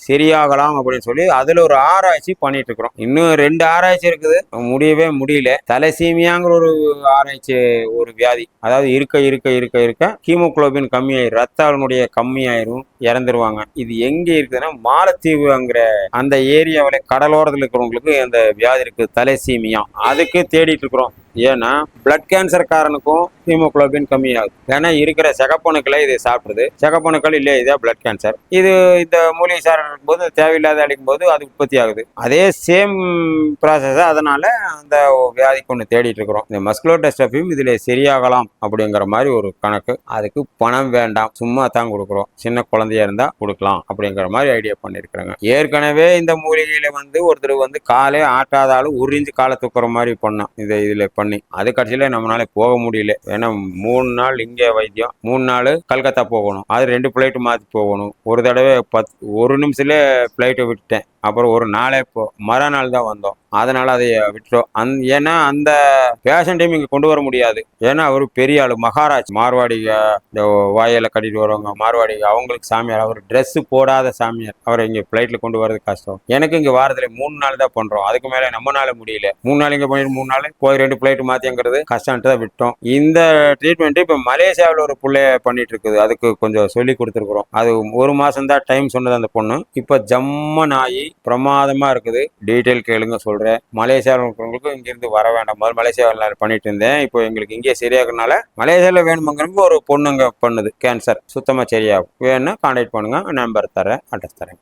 சரியாகலாம் அப்படின்னு சொல்லி அதுல ஒரு ஆராய்ச்சி பண்ணிட்டு இருக்கிறோம். இன்னும் 2 ஆராய்ச்சி இருக்குது, முடியவே முடியல. தலசீமியாங்கிற ஒரு ஆராய்ச்சி, ஒரு வியாதி, அதாவது இருக்க இருக்க இருக்க இருக்க ஹீமோகுளோபின் கம்மியாயிரும், ரத்த அளவுடைய கம்மியாயிரும், இறந்துருவாங்க. இது எங்க இருக்குதுன்னா மாலத்தீவுங்கிற அந்த ஏரியாவில கடலோரத்தில் இருக்கிறவங்களுக்கு அந்த வியாதி இருக்கு, தலசீமியா. அதுக்கு தேடிட்டு இருக்கிறோம். ஏன்னா பிளட் கேன்சர்காரனுக்கும் ஹீமோகுளோபின் கம்மியாகுது. ஏன்னா இருக்கிற சிகப்பணுக்களை இது சாப்பிடுது. சிகப்பணுக்கள் இல்லை, இதே பிளட் கேன்சர். இது இந்த மூலிகை சார் இருக்கும்போது தேவையில்லாத அடிக்கும் போது அது உற்பத்தி ஆகுது. அதே சேம் ப்ராசஸ். அதனால அந்த வியாதி கொண்டு தேடிட்டு இருக்கிறோம். இந்த மஸ்குலோ டெஸ்ட்ரோபியும் இதுல சரியாகலாம் அப்படிங்கிற மாதிரி ஒரு கணக்கு. அதுக்கு பணம் வேண்டாம், சும்மா தான் கொடுக்குறோம். சின்ன குழந்தையா இருந்தா கொடுக்கலாம் அப்படிங்கிற மாதிரி ஐடியா பண்ணிருக்கிறாங்க. ஏற்கனவே இந்த மூலிகையில ஒருத்தர் காலே ஆட்டாதாலும் உறிஞ்சு காலை தூக்குற மாதிரி பண்ணோம், இதுல பண்ணி. அது கடைசியில நம்மளால போக முடியல. ஏன்னா 3 நாள் இங்கே வைத்தியம், 3 நாள் கல்கத்தா போகணும், அது 2 பிளைட் மாத்தி போகணும். ஒரு தடவை 1 நிமிஷத்துல பிளைட்டை விட்டுட்டேன். அப்புறம் ஒரு நாளே மறுநாள் தான் வந்தோம். அதனால அதை விட்டுறோம். ஏன்னா அந்த பேஷண்டையும் இங்க கொண்டு வர முடியாது. ஏன்னா அவரு பெரிய ஆளு, மகாராஜ், மார்வாடிக, இந்த வாயில கட்டிட்டு வருவாங்க மார்வாடிக, அவங்களுக்கு சாமியார். அவர் ட்ரெஸ் போடாத சாமியார். அவரை இங்க பிளைட்ல கொண்டு வரது கஷ்டம். எனக்கு இங்க வாரத்துல 3 நாள் தான் பண்றோம். அதுக்கு மேல நம்மனால முடியல. 3 நாள் இங்க பண்ணிட்டு 3 நாள் போய் 2 பிளைட் மாத்திங்கிறது கஷ்டம்ட்டு தான் விட்டோம். இந்த ட்ரீட்மெண்ட் இப்ப மலேசியாவில் ஒரு பிள்ளைய பண்ணிட்டு இருக்குது. அதுக்கு கொஞ்சம் சொல்லி கொடுத்துருக்குறோம். அது 1 மாசம் தான் டைம் சொன்னது அந்த பொண்ணு. இப்ப ஜம்மன் ஆகி பிரமாதமா இருக்குது. டீட்டெயில் கேளுங்க சொல்றேன். மலேசியாவில் இருக்கிறவங்களுக்கு இங்கிருந்து வர வேண்டாம். முதல் மலேசியாவில் பண்ணிட்டு இருந்தேன். இப்போ எங்களுக்கு இங்கே சரியாகிறதுனால மலேசியாவில் வேணுமங்கிறப்ப ஒரு பொண்ணுங்க பண்ணுது கேன்சர், சுத்தமா சரியாகும். வேணும்னா கான்டாக்ட் பண்ணுங்க, நம்பர் தரேன், அட்ரஸ் தரேன்.